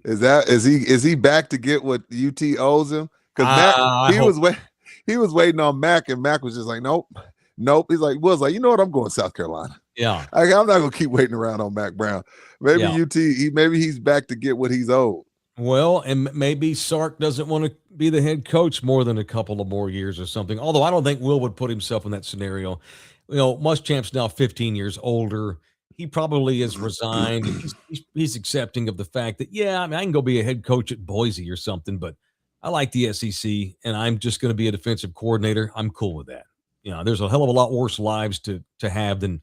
Speaker 3: is he back to get what UT owes him? Because he was waiting on Mac, and Mac was just like, nope. He's like, Will's like, you know what? I'm going to South Carolina.
Speaker 2: Yeah,
Speaker 3: I'm not going to keep waiting around on Mac Brown. Maybe maybe he's back to get what he's owed.
Speaker 2: Well, and maybe Sark doesn't want to be the head coach more than a couple of more years or something. Although I don't think Will would put himself in that scenario. You know, Muschamp's now 15 years older. He probably has resigned. He's accepting of the fact that, I can go be a head coach at Boise or something, but I like the SEC, and I'm just going to be a defensive coordinator. I'm cool with that. You know, there's a hell of a lot worse lives to have than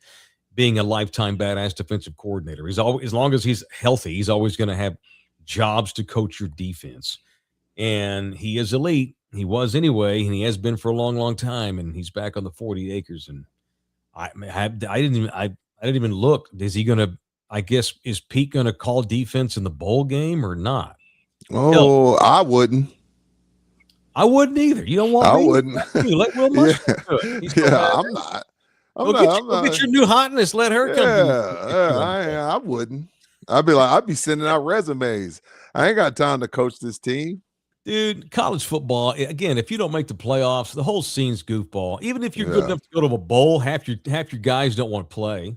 Speaker 2: being a lifetime badass defensive coordinator. He's always, as long as he's healthy, he's always going to have jobs to coach your defense. And he is elite. He was anyway, and he has been for a long, long time. And he's back on the 40 acres. And I didn't even look. Is he going to? I guess is Pete going to call defense in the bowl game or not?
Speaker 3: Oh, I wouldn't.
Speaker 2: I wouldn't either. You don't want.
Speaker 3: I wouldn't.
Speaker 2: Let Will Muschamp do it.
Speaker 3: I'm not.
Speaker 2: Go get your new hotness. Let her come.
Speaker 3: I wouldn't. I'd be sending out resumes. I ain't got time to coach this team.
Speaker 2: Dude, college football, again, if you don't make the playoffs, the whole scene's goofball. Even if you're good enough to go to a bowl, half your guys don't want to play.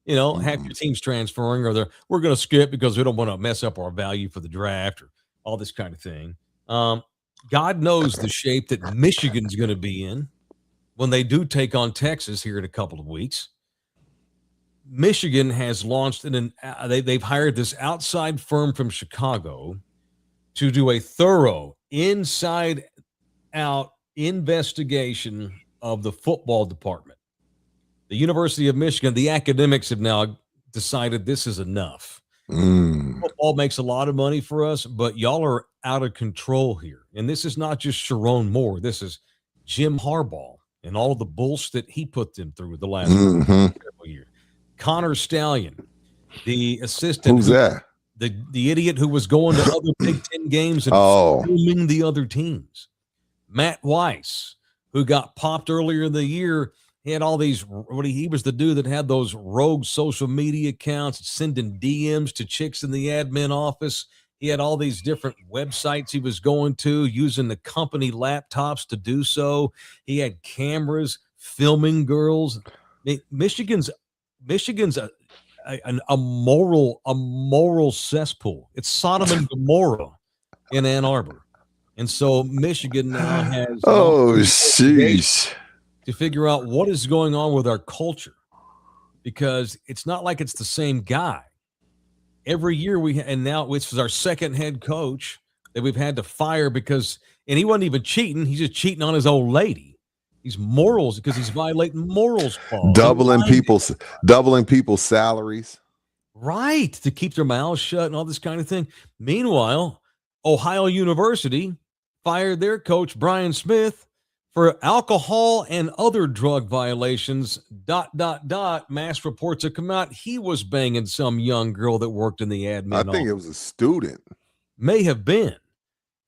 Speaker 2: You know, half your team's transferring, or we're going to skip because we don't want to mess up our value for the draft or all this kind of thing. God knows the shape that Michigan's going to be in when they do take on Texas here in a couple of weeks. Michigan has launched they've hired this outside firm from Chicago to do a thorough inside-out investigation of the football department. The University of Michigan, the academics have now decided this is enough. Football makes a lot of money for us, but y'all are out of control here. And this is not just Sharon Moore. This is Jim Harbaugh and all of the bullshit that he put them through the last several years. Connor Stallion, the assistant.
Speaker 3: Who's that?
Speaker 2: The idiot who was going to other Big Ten games and filming the other teams. Matt Weiss, who got popped earlier in the year. He had all these, he was the dude that had those rogue social media accounts, sending DMs to chicks in the admin office. He had all these different websites he was going to, using the company laptops to do so. He had cameras filming girls. Michigan's a moral cesspool. It's Sodom and Gomorrah in Ann Arbor. And so Michigan now has to figure out what is going on with our culture, because it's not like it's the same guy. Every year and now it's our second head coach that we've had to fire and he wasn't even cheating. He's just cheating on his old lady. He's morals because he's violating morals. Paul.
Speaker 3: Doubling people's salaries.
Speaker 2: Right. To keep their mouths shut and all this kind of thing. Meanwhile, Ohio University fired their coach, Brian Smith, for alcohol and other drug violations, ... Mass reports have come out. He was banging some young girl that worked in the admin office.
Speaker 3: I think it was a student.
Speaker 2: May have been.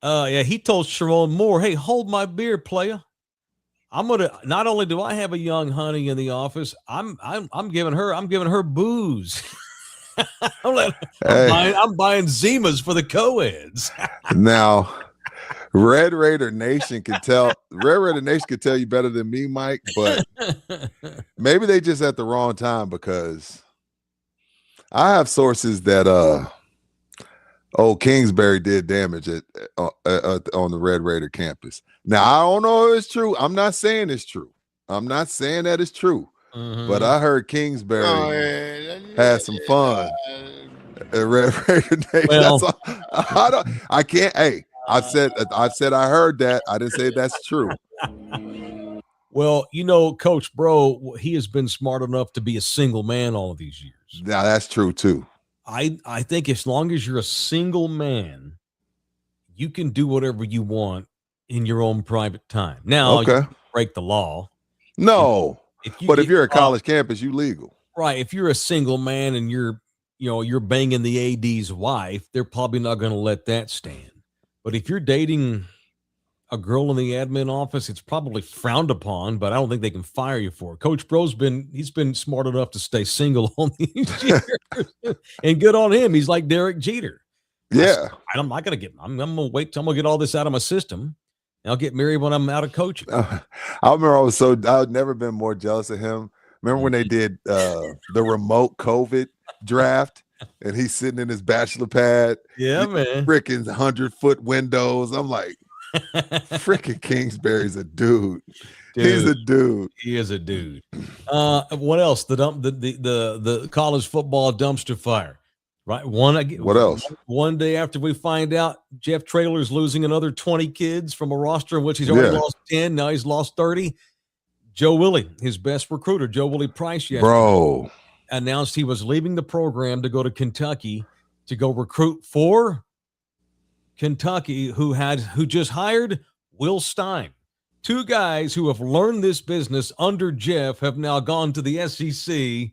Speaker 2: He told Sharon Moore, "Hey, hold my beer, playa. I'm gonna. Not only do I have a young honey in the office, I'm giving her booze. I'm buying Zimas for the co-eds."
Speaker 3: Now, Red Raider Nation can tell. Red Raider Nation can tell you better than me, Mike. But maybe they just at the wrong time, because I have sources that Kingsbury did damage on the Red Raider campus. Now I don't know if it's true. I'm not saying it's true. I'm not saying that it's true. But I heard Kingsbury had some fun at Red Raider Nation.
Speaker 2: Well,
Speaker 3: I can't. Hey, I've said I heard that. I didn't say that's true.
Speaker 2: Well, Coach Bro, he has been smart enough to be a single man all of these years.
Speaker 3: Now that's true too.
Speaker 2: I think as long as you're a single man, you can do whatever you want in your own private time. Now, you can break the law.
Speaker 3: No, if you're a college campus, you legal.
Speaker 2: Right. If you're a single man and you're banging the AD's wife, they're probably not going to let that stand. But if you're dating a girl in the admin office, it's probably frowned upon, but I don't think they can fire you for it. Coach Bro's he's been smart enough to stay single all these years, and good on him. He's like Derek Jeter.
Speaker 3: Yeah.
Speaker 2: I'm not going to I'm going to wait till I'm going to get all this out of my system. And I'll get married when I'm out of coaching.
Speaker 3: I remember I'd never been more jealous of him. Remember when they did the remote COVID draft and he's sitting in his bachelor pad?
Speaker 2: Yeah, man.
Speaker 3: Freaking 100-foot windows. I'm like, freaking Kingsbury's a dude. He's a dude.
Speaker 2: He is a dude. What else? The college football dumpster fire. Right.
Speaker 3: What else?
Speaker 2: One day after we find out Jeff Traylor's losing another 20 kids from a roster in which he's already lost 10. Now he's lost 30. Joe Willie, his best recruiter, Joe Willie Price, yesterday announced he was leaving the program to go to Kentucky to go recruit for Kentucky, who just hired Will Stein. Two guys who have learned this business under Jeff have now gone to the SEC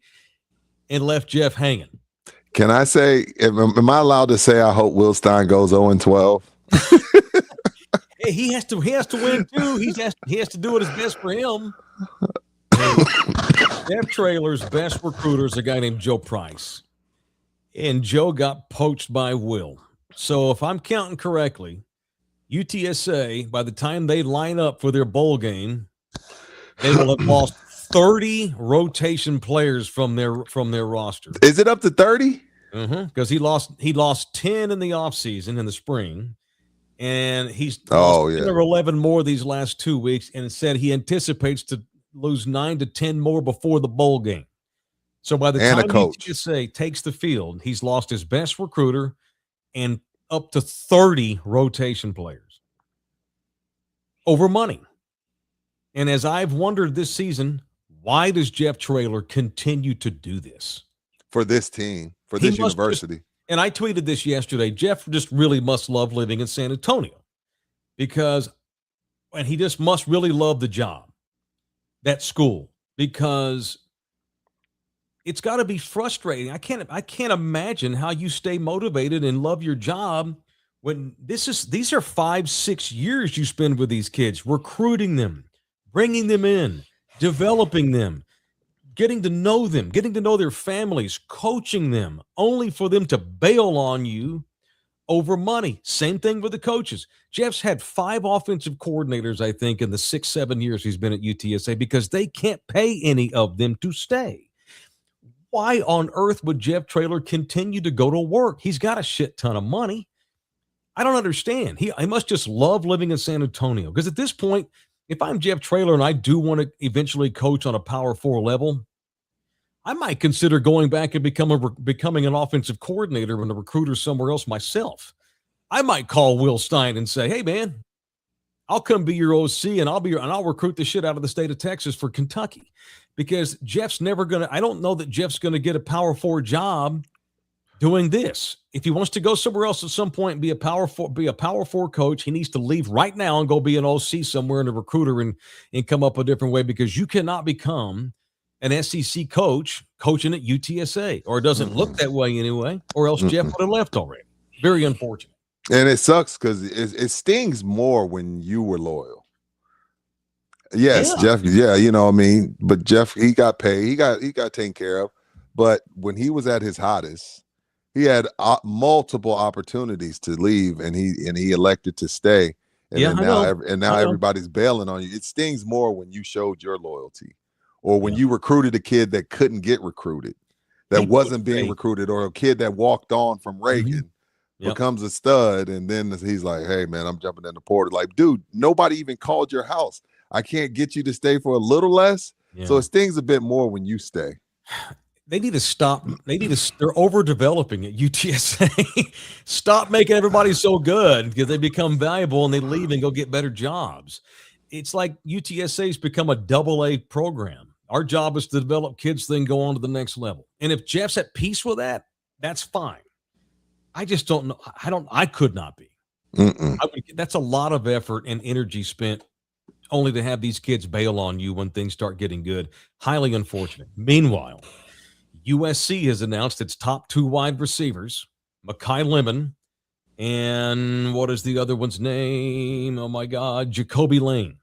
Speaker 2: and left Jeff hanging.
Speaker 3: Can I say, am I allowed to say I hope Will Stein goes 0-12?
Speaker 2: Hey, he has to win too. He has to do what is best for him. Jeff Traylor's best recruiter is a guy named Joe Price. And Joe got poached by Will. So if I'm counting correctly, UTSA, by the time they line up for their bowl game, they will have lost 30 rotation players from their roster.
Speaker 3: Is it up to 30?
Speaker 2: Because he lost 10 in the offseason in the spring, and he's lost 10 or 11 more these last 2 weeks, and said he anticipates to lose 9 to 10 more before the bowl game. So by the time UTSA takes the field, he's lost his best recruiter and up to 30 rotation players over money. And as I've wondered this season, why does Jeff Traylor continue to do this?
Speaker 3: For this team, for this university.
Speaker 2: And I tweeted this yesterday. Jeff just really must love living in San Antonio and he just must really love the job, that school, because it's got to be frustrating. I can't imagine how you stay motivated and love your job when these are 5-6 years you spend with these kids, recruiting them, bringing them in, developing them, getting to know them, getting to know their families, coaching them, only for them to bail on you over money. Same thing with the coaches. Jeff's had 5 offensive coordinators, I think, in the 6-7 years he's been at UTSA because they can't pay any of them to stay. Why on earth would Jeff Traylor continue to go to work? He's got a shit ton of money. I don't understand. He must just love living in San Antonio, because at this point, if I'm Jeff Traylor and I do want to eventually coach on a Power 4 level, I might consider going back and becoming an offensive coordinator and a recruiter somewhere else myself. I might call Will Stein and say, "Hey, man, I'll come be your OC and I'll recruit the shit out of the state of Texas for Kentucky," because Jeff's never going to. I don't know that Jeff's going to get a Power 4 job doing this. If he wants to go somewhere else at some point and be a Power 4 coach, he needs to leave right now and go be an OC somewhere and a recruiter and come up a different way, because you cannot become an SEC coach coaching at UTSA, or it doesn't look that way anyway, or else Jeff would have left already. Very unfortunate.
Speaker 3: And it sucks because it stings more when you were loyal. Yes, yeah. Jeff. Yeah, you know what I mean. But Jeff, he got paid. He got taken care of. But when he was at his hottest, he had multiple opportunities to leave, and he elected to stay. And
Speaker 2: Yeah,
Speaker 3: then
Speaker 2: I know.
Speaker 3: now everybody's bailing on you. It stings more when you showed your loyalty, or when you recruited a kid that couldn't get recruited, that wasn't being recruited, or a kid that walked on from Reagan becomes a stud, and then he's like, "Hey, man, I'm jumping in the portal." Like, dude, nobody even called your house. I can't get you to stay for a little less.
Speaker 2: Yeah.
Speaker 3: So it stings a bit more when you stay.
Speaker 2: They need to stop. They're overdeveloping at UTSA. Stop making everybody so good because they become valuable and they leave and go get better jobs. It's like UTSA's become a AA program. Our job is to develop kids, then go on to the next level. And if Jeff's at peace with that, that's fine. I just don't know. I could not be. That's a lot of effort and energy spent only to have these kids bail on you when things start getting good. Highly unfortunate. Meanwhile, USC has announced its top 2 wide receivers, Mekhi Lemon, and what is the other one's name? Oh, my God, Jacoby Lane.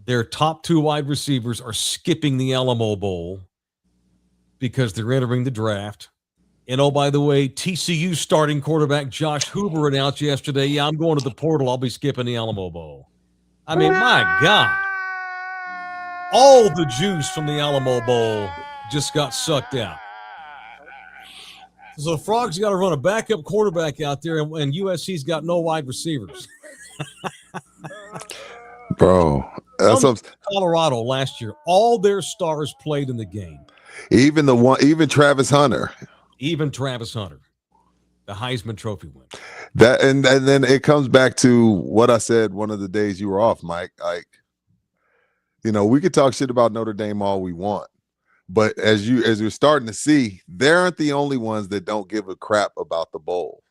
Speaker 2: Their top 2 wide receivers are skipping the Alamo Bowl because they're entering the draft. And, oh, by the way, TCU starting quarterback Josh Hoover announced yesterday, yeah, I'm going to the portal. I'll be skipping the Alamo Bowl. I mean, my God. All the juice from the Alamo Bowl just got sucked out. So the Frogs got to run a backup quarterback out there, and USC's got no wide receivers.
Speaker 3: Bro, that's
Speaker 2: Colorado last year. All their stars played in the game.
Speaker 3: Even Travis Hunter.
Speaker 2: Even Travis Hunter, the Heisman Trophy winner.
Speaker 3: That and then it comes back to what I said one of the days you were off, Mike. Like, we could talk shit about Notre Dame all we want, but as you're starting to see, they aren't the only ones that don't give a crap about the bowl.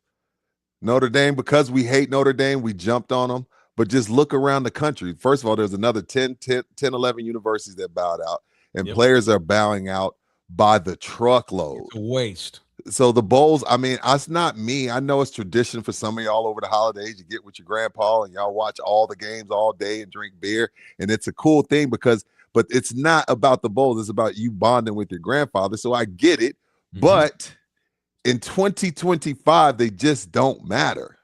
Speaker 3: Notre Dame, because we hate Notre Dame, we jumped on them. But just look around the country. First of all, there's another 10, 11 universities that bowed out, and players are bowing out by the truckload.
Speaker 2: It's a waste.
Speaker 3: So the bowls, I mean, it's not me. I know it's tradition for some of y'all over the holidays. You get with your grandpa and y'all watch all the games all day and drink beer. And it's a cool thing but it's not about the bowls. It's about you bonding with your grandfather. So I get it. Mm-hmm. But in 2025, they just don't matter.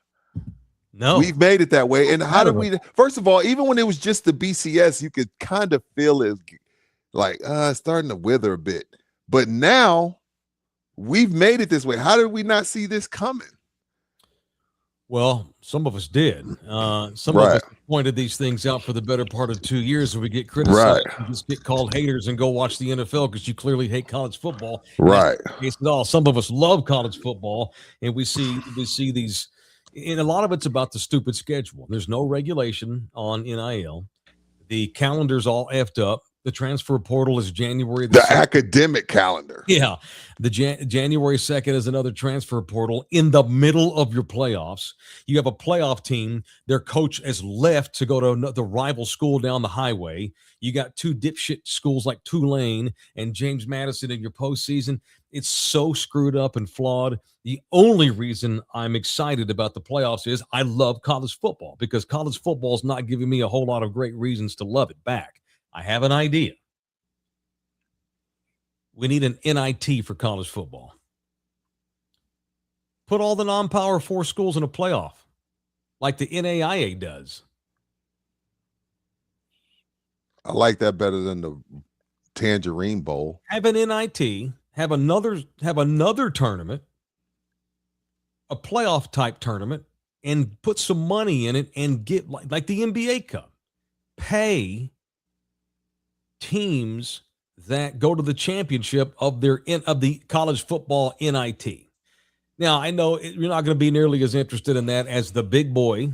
Speaker 2: No.
Speaker 3: We've made it that way. And how did we, first of all, even when it was just the BCS, you could kind of feel it like it's starting to wither a bit. But now, we've made it this way. How did we not see this coming?
Speaker 2: Well, some of us did. Some of us pointed these things out for the better part of 2 years, and we get criticized and just get called haters and go watch the NFL because you clearly hate college football.
Speaker 3: Right.
Speaker 2: Some of us love college football, and we see these, and a lot of it's about the stupid schedule. There's no regulation on NIL. The calendar's all effed up. The transfer portal is January
Speaker 3: the 2nd. Academic calendar.
Speaker 2: Yeah. The January 2nd is another transfer portal in the middle of your playoffs. You have a playoff team. Their coach has left to go to the rival school down the highway. You got 2 dipshit schools like Tulane and James Madison in your postseason. It's so screwed up and flawed. The only reason I'm excited about the playoffs is I love college football because college football is not giving me a whole lot of great reasons to love it back. I have an idea. We need an NIT for college football. Put all the non-Power 4 schools in a playoff like the NAIA does.
Speaker 3: I like that better than the Tangerine Bowl.
Speaker 2: Have an NIT, have another tournament, a playoff type tournament, and put some money in it and get like the NBA Cup. Pay teams that go to the championship of the college football NIT. Now, I know you're not going to be nearly as interested in that as the big boy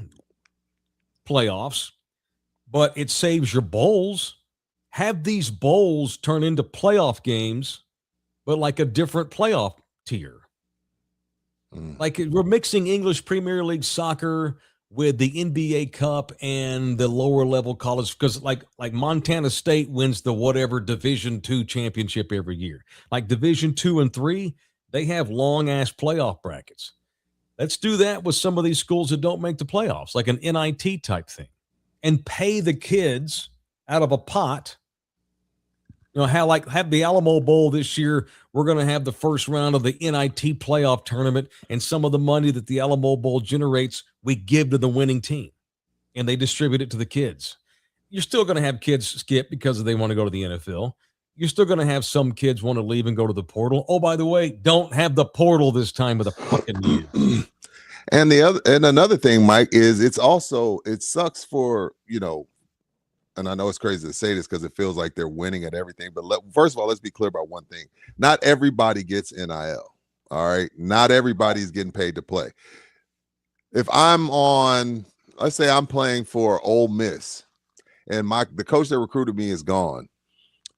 Speaker 2: playoffs, but it saves your bowls. Have these bowls turn into playoff games, but like a different playoff tier. Like we're mixing English Premier League soccer with the NBA Cup and the lower level college, because like Montana State wins the whatever Division II championship every year. Like Division II and III, they have long ass playoff brackets. Let's do that with some of these schools that don't make the playoffs, like an NIT type thing, and pay the kids out of a pot. Have the Alamo Bowl this year. We're going to have the first round of the NIT playoff tournament, and some of the money that the Alamo Bowl generates, we give to the winning team. and they distribute it to the kids. You're still going to have kids skip because they want to go to the NFL. You're still going to have some kids want to leave and go to the portal. Oh, by the way, don't have the portal this time of the fucking year.
Speaker 3: And another thing, Mike, is it sucks for, and I know it's crazy to say this because it feels like they're winning at everything. But first of all, let's be clear about one thing. Not everybody gets NIL. All right. Not everybody's getting paid to play. If let's say I'm playing for Ole Miss and the coach that recruited me is gone,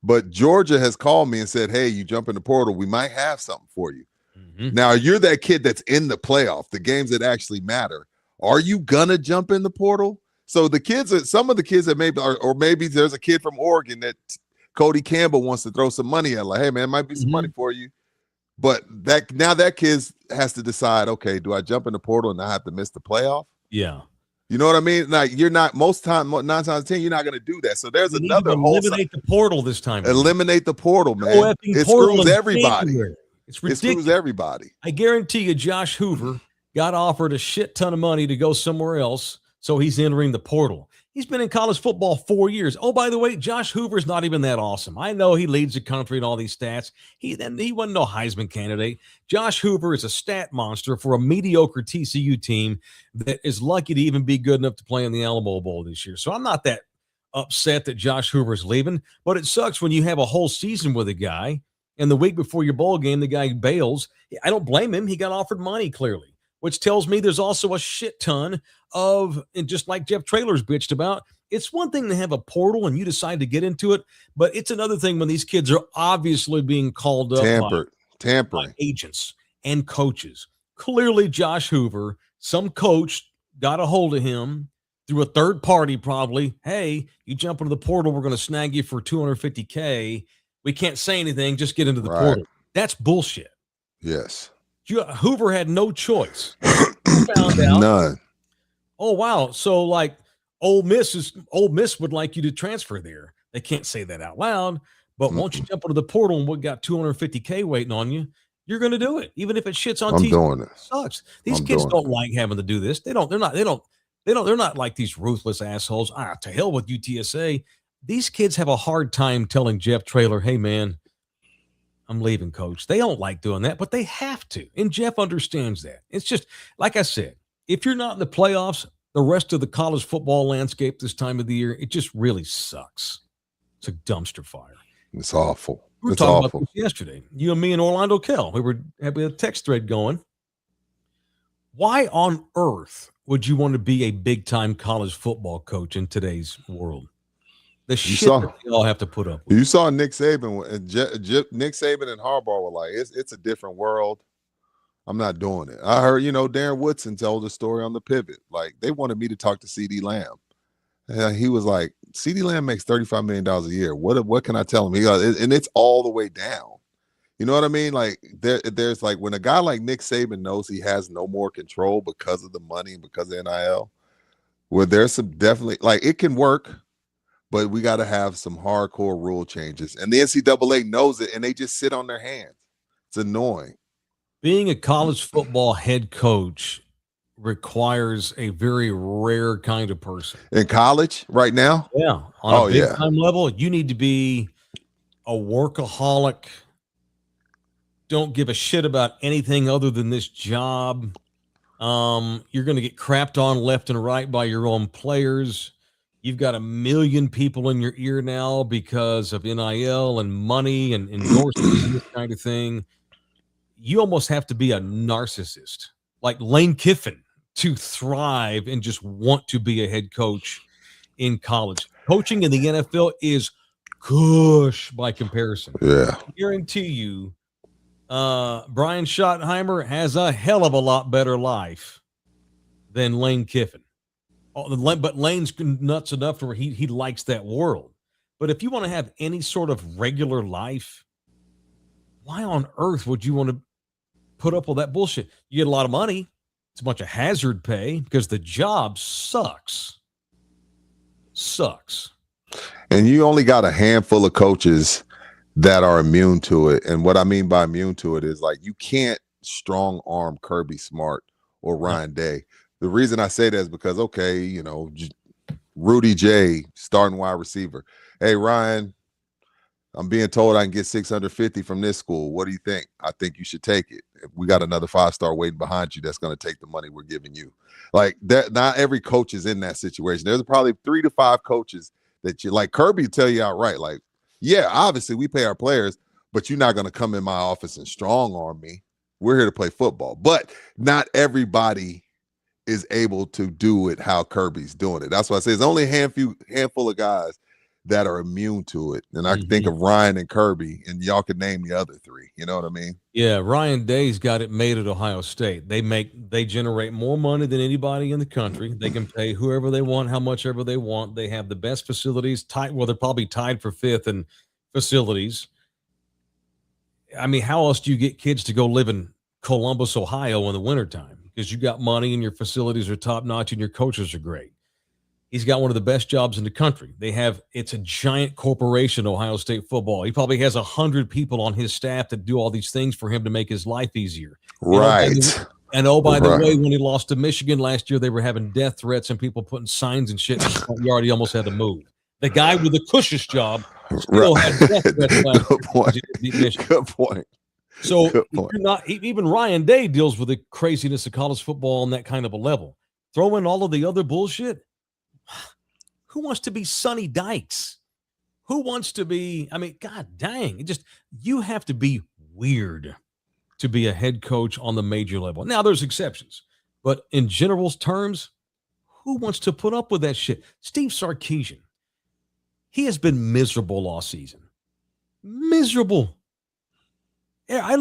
Speaker 3: but Georgia has called me and said, hey, you jump in the portal, we might have something for you. Mm-hmm. Now, you're that kid that's in the playoff, the games that actually matter. Are you going to jump in the portal? So some of the kids that maybe, or maybe there's a kid from Oregon that Cody Campbell wants to throw some money at, like, hey, man, it might be some money for you. But that kid has to decide, okay, do I jump in the portal and I have to miss the playoff?
Speaker 2: Yeah.
Speaker 3: You know what I mean? Like, you're not, 9 times out of 10, you're not going to do that. So there's another whole
Speaker 2: eliminate the portal this time.
Speaker 3: Eliminate the portal, man. It screws everybody.
Speaker 2: It's ridiculous.
Speaker 3: It screws everybody.
Speaker 2: I guarantee you, Josh Hoover got offered a shit ton of money to go somewhere else, so he's entering the portal. He's been in college football 4 years. Oh, by the way, Josh Hoover's not even that awesome. I know he leads the country in all these stats. He wasn't no Heisman candidate. Josh Hoover is a stat monster for a mediocre TCU team that is lucky to even be good enough to play in the Alamo Bowl this year. So I'm not that upset that Josh Hoover's leaving, but it sucks when you have a whole season with a guy, and the week before your bowl game, the guy bails. I don't blame him. He got offered money, clearly, which tells me there's also a shit ton of, and just like Jeff Traylor's bitched about, it's one thing to have a portal and you decide to get into it, but it's another thing when these kids are obviously being called up
Speaker 3: tampering
Speaker 2: by agents and coaches. Clearly, Josh Hoover, some coach got a hold of him through a third party probably. Hey, you jump into the portal, we're going to snag you for $250K. We can't say anything, just get into the portal. That's bullshit.
Speaker 3: Yes.
Speaker 2: Hoover had no choice. Found out.
Speaker 3: None.
Speaker 2: Oh, wow. So, like, Ole Miss would like you to transfer there. They can't say that out loud, but once you jump into the portal and we got $250K waiting on you, you're going to do it, even if it shits on TV.
Speaker 3: Doing it.
Speaker 2: Sucks. These kids don't like having to do this. They're not like these ruthless assholes. To hell with UTSA. These kids have a hard time telling Jeff Traylor, hey, man, I'm leaving, coach. They don't like doing that, but they have to. And Jeff understands that. It's just, like I said, if you're not in the playoffs, the rest of the college football landscape this time of the year, it just really sucks. It's a dumpster fire.
Speaker 3: It's awful.
Speaker 2: We were talking about this yesterday. You and me and Orlando Kell. We had a text thread going. Why on earth would you want to be a big-time college football coach in today's world? The shit that they all have to put up with.
Speaker 3: You saw Nick Saban and Harbaugh were like, it's a different world. I'm not doing it. I heard, Darren Woodson told the story on the pivot. Like, they wanted me to talk to CeeDee Lamb. And he was like, CeeDee Lamb makes $35 million a year. What can I tell him? He goes, and it's all the way down. You know what I mean? Like, there's like, when a guy like Nick Saban knows he has no more control because of the money and because of NIL, where there's some definitely, like, it can work, but we got to have some hardcore rule changes. And the NCAA knows it, and they just sit on their hands. It's annoying.
Speaker 2: Being a college football head coach requires a very rare kind of person.
Speaker 3: In college right now?
Speaker 2: Yeah. On a big-time level, you need to be a workaholic, don't give a shit about anything other than this job. You're going to get crapped on left and right by your own players. You've got 1 million people in your ear now because of NIL and money and endorsements and this kind of thing. You almost have to be a narcissist like Lane Kiffin to thrive and just want to be a head coach in college. Coaching in the NFL is cush by comparison.
Speaker 3: Yeah.
Speaker 2: I guarantee you, Brian Schottenheimer has a hell of a lot better life than Lane Kiffin. But Lane's nuts enough where he likes that world. But if you want to have any sort of regular life, why on earth would you want to put up with that bullshit? You get a lot of money. It's a bunch of hazard pay because the job sucks. Sucks.
Speaker 3: And you only got a handful of coaches that are immune to it. And what I mean by immune to it is, like, you can't strong arm Kirby Smart or Ryan Day. The reason I say that is because, okay, Rudy J, starting wide receiver. Hey, Ryan, I'm being told I can get 650 from this school. What do you think? I think you should take it. If we got another 5-star waiting behind you that's going to take the money we're giving you. Like that, not every coach is in that situation. There's probably 3 to 5 coaches that you like. Kirby tell you outright, like, yeah, obviously we pay our players, but you're not going to come in my office and strong arm me. We're here to play football. But not everybody is able to do it how Kirby's doing it. That's why I say it's only a handful of guys that are immune to it. And I can think of Ryan and Kirby, and y'all can name the other 3. You know what I mean?
Speaker 2: Yeah, Ryan Day's got it made at Ohio State. They generate more money than anybody in the country. They can pay whoever they want, how much ever they want. They have the best facilities. They're probably tied for 5th in facilities. I mean, how else do you get kids to go live in Columbus, Ohio in the wintertime? Because you got money and your facilities are top notch and your coaches are great. He's got one of the best jobs in the country. It's a giant corporation, Ohio State football. He probably has 100 people on his staff that do all these things for him to make his life easier.
Speaker 3: Right.
Speaker 2: By the way, when he lost to Michigan last year, they were having death threats and people putting signs and shit in the front yard. He almost had to move. The guy with the cushest job still had death threats last year.
Speaker 3: Good point.
Speaker 2: So you're not, even Ryan Day deals with the craziness of college football on that kind of a level. Throw in all of the other bullshit. Who wants to be Sonny Dykes? Who wants to be, I mean, God dang, you have to be weird to be a head coach on the major level. Now there's exceptions, but in general terms, who wants to put up with that shit? Steve Sarkisian, he has been miserable all season. Miserable. I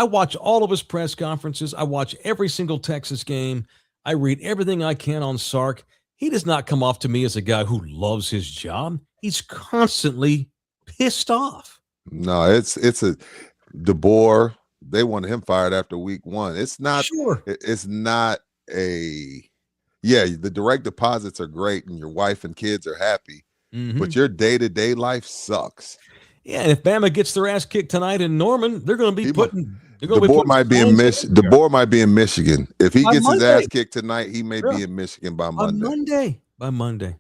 Speaker 2: watch all of his press conferences. I watch every single Texas game. I read everything I can on Sark. He does not come off to me as a guy who loves his job. He's constantly pissed off.
Speaker 3: No, it's a DeBoer. They wanted him fired after week 1. It's not sure. It's not the direct deposits are great and your wife and kids are happy, but your day-to-day life sucks.
Speaker 2: Yeah, and if Bama gets their ass kicked tonight in Norman, they're going to be
Speaker 3: DeBoer might be in Michigan. If he gets his ass kicked tonight, he may be in Michigan by Monday.
Speaker 2: By Monday.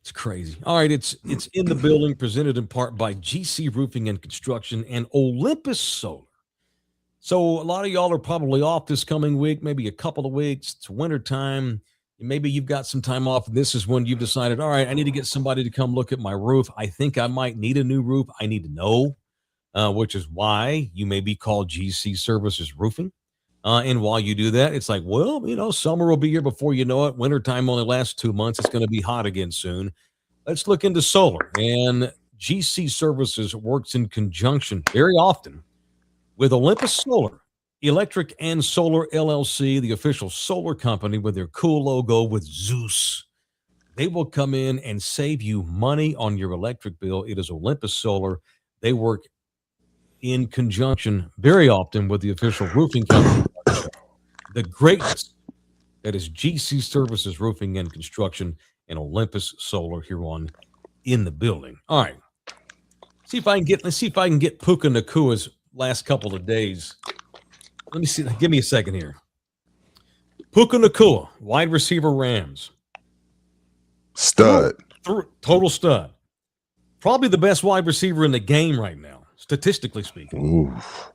Speaker 2: It's crazy. All right, it's in the building, presented in part by GC Roofing and Construction and Olympus Solar. So a lot of y'all are probably off this coming week, maybe a couple of weeks. It's wintertime. Maybe you've got some time off. This is when you've decided, all right, I need to get somebody to come look at my roof. I think I might need a new roof. I need to know, which is why you may be called GC Services Roofing. And while you do that, it's like, well, summer will be here before you know it. Wintertime only lasts 2 months. It's going to be hot again soon. Let's look into solar. And GC Services works in conjunction very often with Olympus Solar, Electric and Solar LLC, the official solar company with their cool logo with Zeus. They will come in and save you money on your electric bill. It is Olympus Solar. They work in conjunction very often with the official roofing company. The greatness that is GC Services Roofing and Construction and Olympus Solar here on In the Building. All right. Let's see if I can get Puka Nakua's last couple of days. Let me see. Give me a second here. Puka Nacua, wide receiver, Rams.
Speaker 3: Stud.
Speaker 2: Total stud. Probably the best wide receiver in the game right now, statistically speaking.
Speaker 3: Oof.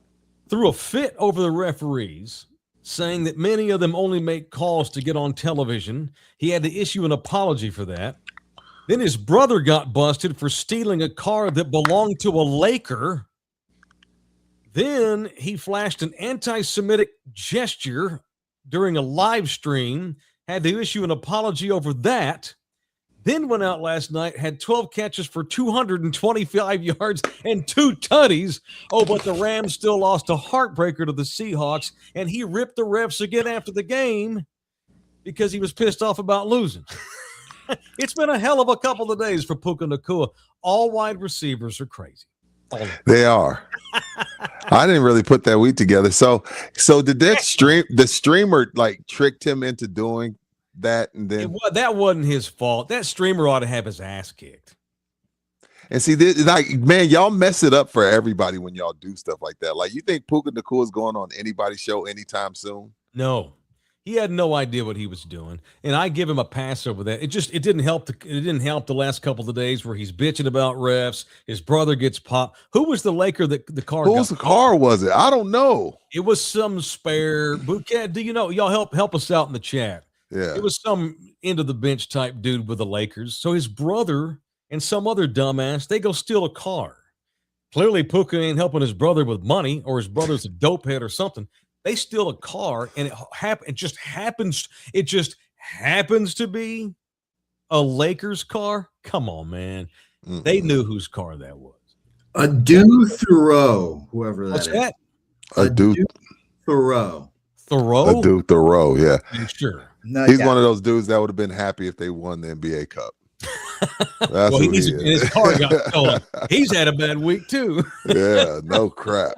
Speaker 2: Threw a fit over the referees, saying that many of them only make calls to get on television. He had to issue an apology for that. Then his brother got busted for stealing a car that belonged to a Laker. Then he flashed an anti-Semitic gesture during a live stream, had to issue an apology over that. Then went out last night, had 12 catches for 225 yards and 2 tutties. Oh, but the Rams still lost a heartbreaker to the Seahawks, and he ripped the refs again after the game because he was pissed off about losing. It's been a hell of a couple of days for Puka Nacua. All wide receivers are crazy.
Speaker 3: They are. I didn't really put that week together. So did the streamer like tricked him into doing that? And then
Speaker 2: that wasn't his fault. That streamer ought to have his ass kicked.
Speaker 3: And see, man, y'all mess it up for everybody when y'all do stuff like that. Like, you think Puka Nacua is going on anybody's show anytime soon?
Speaker 2: No. He had no idea what he was doing, and I give him a pass over that. It didn't help. It didn't help the last couple of days where he's bitching about refs. His brother gets popped. Who was the Laker that the car?
Speaker 3: Whose car was it? I don't know.
Speaker 2: It was some spare. Bouquet, do you know? Y'all help us out in the chat.
Speaker 3: Yeah,
Speaker 2: it was some end of the bench type dude with the Lakers. So his brother and some other dumbass, they go steal a car. Clearly, Puka ain't helping his brother with money, or his brother's a dope head or something. They steal a car, and it just happens to be a Lakers car. Come on, man. Mm-mm. They knew whose car that was.
Speaker 5: A Adu Thoreau, whoever that
Speaker 2: What's
Speaker 5: is.
Speaker 2: That?
Speaker 5: Adu Thoreau.
Speaker 3: Adu Thoreau, yeah.
Speaker 2: Sure.
Speaker 3: No, he's one of those dudes that would have been happy if they won the NBA Cup. That's
Speaker 2: well, his car got stolen. He's had a bad week too.
Speaker 3: Yeah, no crap.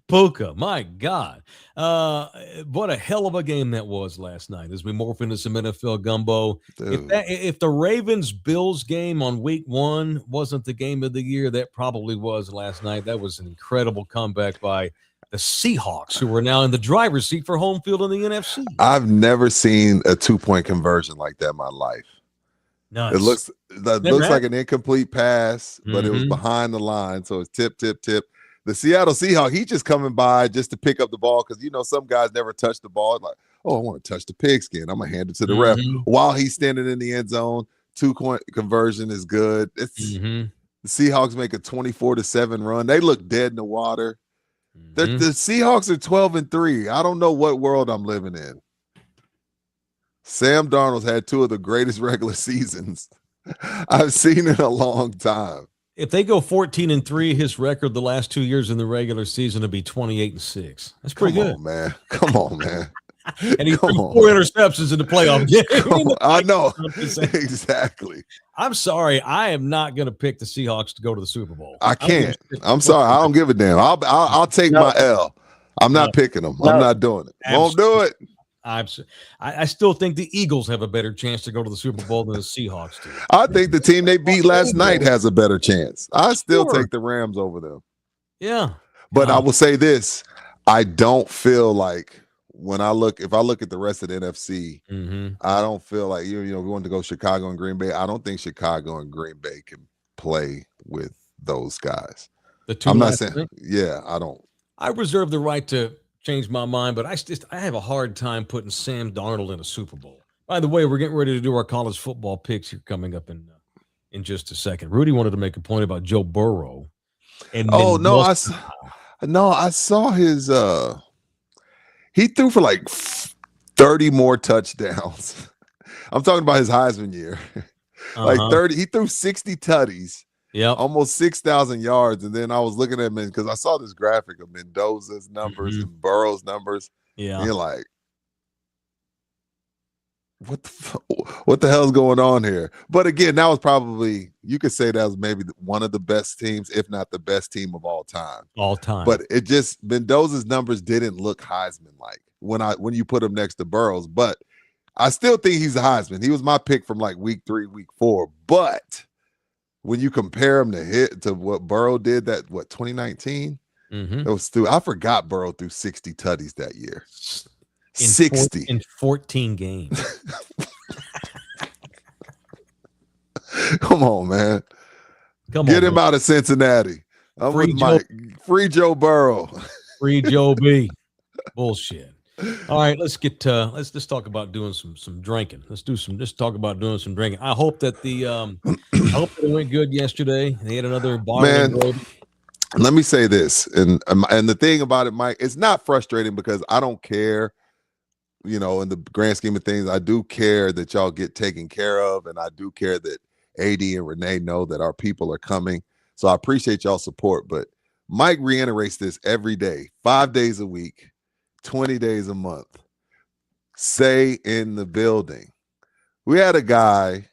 Speaker 2: Puka, my God. What a hell of a game that was last night as we morph into some NFL gumbo. If the Ravens-Bills game on week 1 wasn't the game of the year, that probably was last night. That was an incredible comeback by the Seahawks, who are now in the driver's seat for home field in the NFC.
Speaker 3: I've never seen a 2-point conversion like that in my life.
Speaker 2: Nuts.
Speaker 3: It looks like an incomplete pass, but it was behind the line. So it's tip. The Seattle Seahawks, he's just coming by just to pick up the ball because, some guys never touch the ball. Like, oh, I want to touch the pigskin. I'm going to hand it to the ref. While he's standing in the end zone, 2-point conversion is good. The Seahawks make a 24-7 run. They look dead in the water. The Seahawks are 12-3. I don't know what world I'm living in. Sam Darnold's had 2 of the greatest regular seasons I've seen in a long time.
Speaker 2: If they go 14-3, his record the last 2 years in the regular season will be 28-6. That's pretty good.
Speaker 3: Come on, man.
Speaker 2: And he threw 4 interceptions in the playoff game.
Speaker 3: I know. Exactly.
Speaker 2: I'm sorry. I am not going to pick the Seahawks to go to the Super Bowl.
Speaker 3: I can't. I'm sorry. I don't give a damn. I'll take my L. I'm not picking them. I'm not doing it. Won't do it.
Speaker 2: I still think the Eagles have a better chance to go to the Super Bowl than the Seahawks do.
Speaker 3: I think the team they beat last night has a better chance. I still take the Rams over them.
Speaker 2: Yeah.
Speaker 3: But I will say this. I don't feel like if I look at the rest of the NFC, I don't feel like, we want to go Chicago and Green Bay. I don't think Chicago and Green Bay can play with those guys. I'm not saying, I don't.
Speaker 2: I reserve the right to change my mind, but I have a hard time putting Sam Darnold in a Super Bowl. By the way, we're getting ready to do our college football picks here coming up in just a second. Rudy wanted to make a point about Joe Burrow.
Speaker 3: I saw his he threw for like 30 more touchdowns. I'm talking about his Heisman year. Like 30, he threw 60 tutties.
Speaker 2: Yeah,
Speaker 3: almost 6,000 yards. And then I was looking at him because I saw this graphic of Mendoza's numbers and Burrow's numbers.
Speaker 2: Yeah,
Speaker 3: and you're like, what the hell's going on here? But again, that was probably, you could say that was maybe one of the best teams, if not the best team of all time. But it just, Mendoza's numbers didn't look Heisman like when you put him next to Burrow's. But I still think he's a Heisman. He was my pick from like week 3, week 4. But when you compare him to what Burrow did 2019, it was I forgot Burrow threw 60 tutties that year. 60
Speaker 2: in 14 games.
Speaker 3: Come on, man. Get him out of Cincinnati. I'm with Mike. Free Joe Burrow.
Speaker 2: Free Joe B. Bullshit. All right, let's let's talk about doing some drinking. Let's talk about doing some drinking. I hope that I hope that it went good yesterday. They had another bottle.
Speaker 3: Man, let me say this, and the thing about it, Mike, it's not frustrating because I don't care. In the grand scheme of things, I do care that y'all get taken care of, and I do care that AD and Renee know that our people are coming. So I appreciate y'all support. But Mike reiterates this every day, 5 days a week. 20 days a month. Say in the building. We had a guy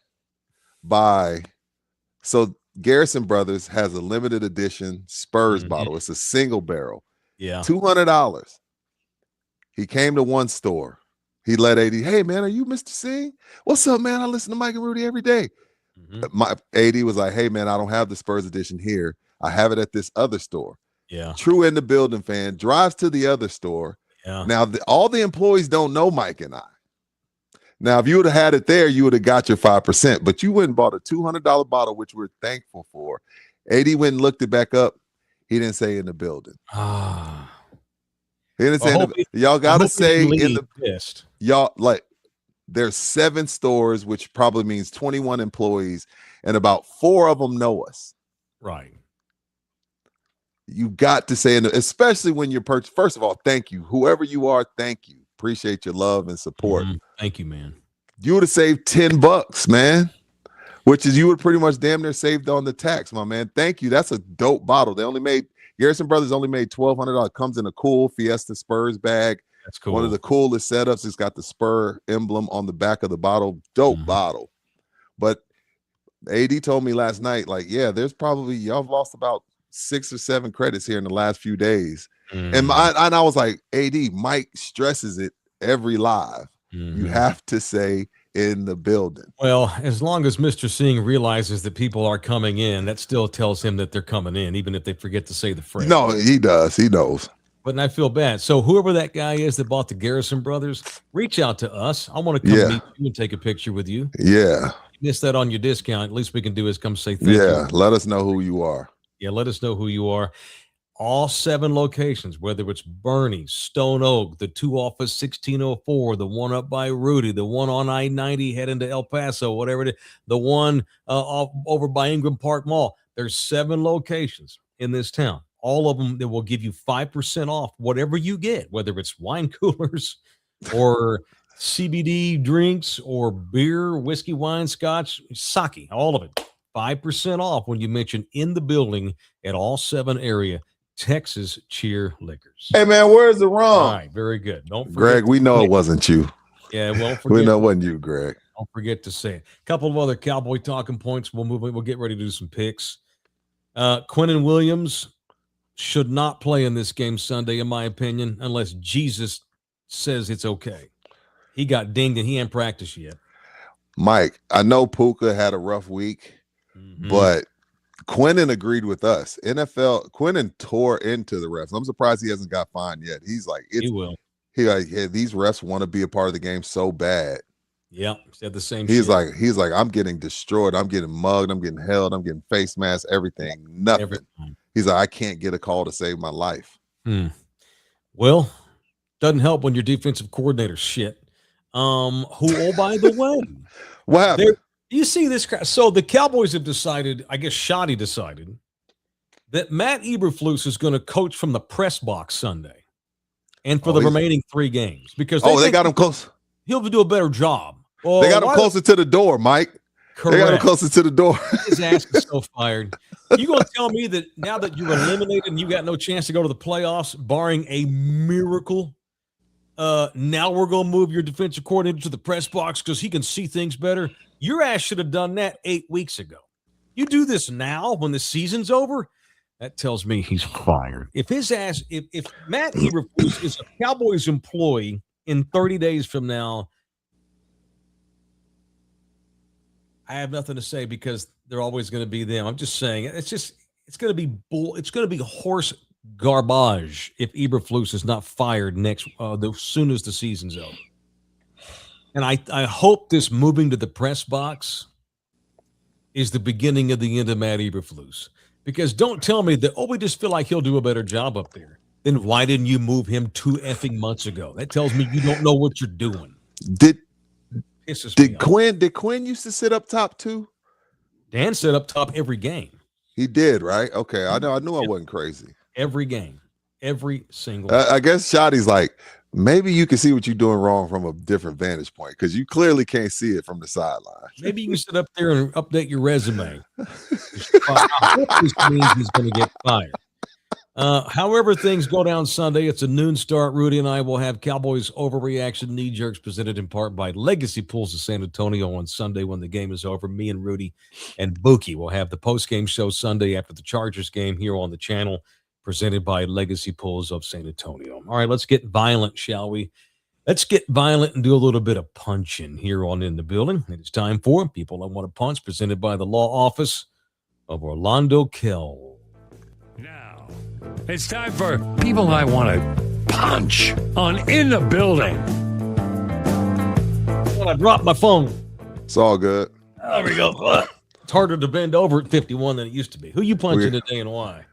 Speaker 3: so Garrison Brothers has a limited edition Spurs bottle. It's a single barrel.
Speaker 2: Yeah.
Speaker 3: $200. He came to one store. He let AD, hey man, are you Mr. Singh? What's up, man? I listen to Mike and Rudy every day. My AD was like, hey man, I don't have the Spurs edition here. I have it at this other store.
Speaker 2: Yeah.
Speaker 3: True in the building fan drives to the other store.
Speaker 2: Yeah.
Speaker 3: Now, all the employees don't know Mike and I. Now, if you would have had it there, you would have got your 5%, but you went and bought a $200 bottle, which we're thankful for. AD went and looked it back up. He didn't say in the building. He didn't say y'all got to say in the
Speaker 2: list.
Speaker 3: Y'all, like, there's 7 stores, which probably means 21 employees, and about 4 of them know us.
Speaker 2: Right.
Speaker 3: You got to say, especially when you're first of all, thank you. Whoever you are, thank you. Appreciate your love and support.
Speaker 2: Thank you, man.
Speaker 3: You would have saved $10, man, which is you would pretty much damn near saved on the tax, my man. Thank you. That's a dope bottle. Garrison Brothers only made $1,200. Comes in a cool Fiesta Spurs bag.
Speaker 2: That's cool.
Speaker 3: One of the coolest setups. It's got the Spur emblem on the back of the bottle. Dope bottle. But AD told me last night, like, yeah, there's probably y'all have lost about 6 or 7 credits here in the last few days. And I was like, AD, Mike stresses it every live. You have to say in the building.
Speaker 2: Well, as long as Mr. Singh realizes that people are coming in, that still tells him that they're coming in, even if they forget to say the phrase.
Speaker 3: No, he does. He knows.
Speaker 2: But I feel bad. So whoever that guy is that bought the Garrison Brothers, reach out to us. I want to come meet you and take a picture with you.
Speaker 3: Yeah.
Speaker 2: You missed that on your discount. At least we can do is come say thank you.
Speaker 3: Yeah, let us know who you are.
Speaker 2: Yeah, let us know who you are. All 7 locations, whether it's Bernie, Stone Oak, the 2 off of 1604, the one up by Rudy, the one on I-90 heading to El Paso, whatever it is, the one over by Ingram Park Mall. There's 7 locations in this town. All of them that will give you 5% off whatever you get, whether it's wine coolers or CBD drinks or beer, whiskey, wine, scotch, sake, all of it. 5% off when you mention in the building at all 7 area Texas Cheer Liquors.
Speaker 3: Hey, man, where's the wrong?
Speaker 2: All right, very good. Don't forget,
Speaker 3: Greg, we know it wasn't you.
Speaker 2: Yeah, well,
Speaker 3: we know it wasn't you, Greg.
Speaker 2: Don't forget to say it. A couple of other Cowboy talking points. We'll get ready to do some picks. Quinnen Williams should not play in this game Sunday, in my opinion, unless Jesus says it's okay. He got dinged and he ain't practiced yet.
Speaker 3: Mike, I know Puka had a rough week, but Quinnen agreed with us. Quinnen tore into the refs. I'm surprised he hasn't got fined yet. He's like,
Speaker 2: he will.
Speaker 3: These refs want to be a part of the game so bad.
Speaker 2: Yeah, said the same.
Speaker 3: He's like, I'm getting destroyed. I'm getting mugged. I'm getting held. I'm getting face masked. Everything. Nothing. He's like, I can't get a call to save my life.
Speaker 2: Well, doesn't help when your defensive coordinator shit. Oh, by the way,
Speaker 3: what happened?
Speaker 2: You see this? So the Cowboys have decided, I guess Shoddy decided, that Matt Eberflus is going to coach from the press box Sunday and for the remaining 3 games because
Speaker 3: they got him close.
Speaker 2: He'll do a better job. Well,
Speaker 3: they got him closer to the door, Mike.
Speaker 2: Correct.
Speaker 3: They got him closer to the door.
Speaker 2: His ass is so fired. You going to tell me that now that you're eliminated and you got no chance to go to the playoffs, barring a miracle, now we're going to move your defensive coordinator to the press box because he can see things better? Your ass should have done that 8 weeks ago. You do this now when the season's over? That tells me he's fired. If Matt Eberflus is a Cowboys employee in 30 days from now, I have nothing to say because they're always going to be them. I'm just saying it's going to be horse garbage if Eberflus is not fired as soon as the season's over. And I hope this moving to the press box is the beginning of the end of Matt Eberflus. Because don't tell me that, we just feel like he'll do a better job up there. Then why didn't you move him 2 effing months ago? That tells me you don't know what you're doing.
Speaker 3: Did Quinn used to sit up top too?
Speaker 2: Dan sit up top every game.
Speaker 3: He did, right? Okay, I knew I wasn't crazy.
Speaker 2: Every game. Every single
Speaker 3: I guess Shoddy's like, maybe you can see what you're doing wrong from a different vantage point because you clearly can't see it from the sideline.
Speaker 2: Maybe you can sit up there and update your resume. I hope this means he's going to get fired. However things go down Sunday, it's a noon start. Rudy and I will have Cowboys Overreaction Knee Jerks presented in part by Legacy Pools of San Antonio on Sunday when the game is over. Me and Rudy and Buki will have the post-game show Sunday after the Chargers game here on the channel, presented by Legacy Pools of San Antonio. All right, let's get violent, shall we? Let's get violent and do a little bit of punching here on In the Building. It is time for People I Want to Punch, presented by the Law Office of Orlando Kell.
Speaker 1: Now, it's time for People I Want to punch on In the Building.
Speaker 2: Well, I dropped my phone.
Speaker 3: It's all good.
Speaker 2: There we go. It's harder to bend over at 51 than it used to be. Who you punching today and why?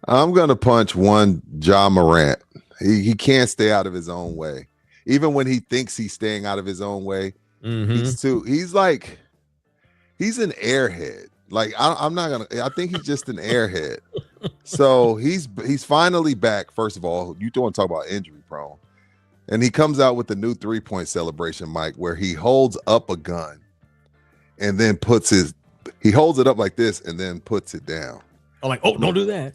Speaker 3: I'm going to punch one Ja Morant. He can't stay out of his own way. Even when he thinks he's staying out of his own way, he's an airhead. Like, I think he's just an airhead. So he's finally back. First of all, you don't want to talk about injury prone. And he comes out with the new 3-point celebration, Mike, where he holds up a gun and then he holds it up like this and then puts it down.
Speaker 2: I'm like, oh, don't do that.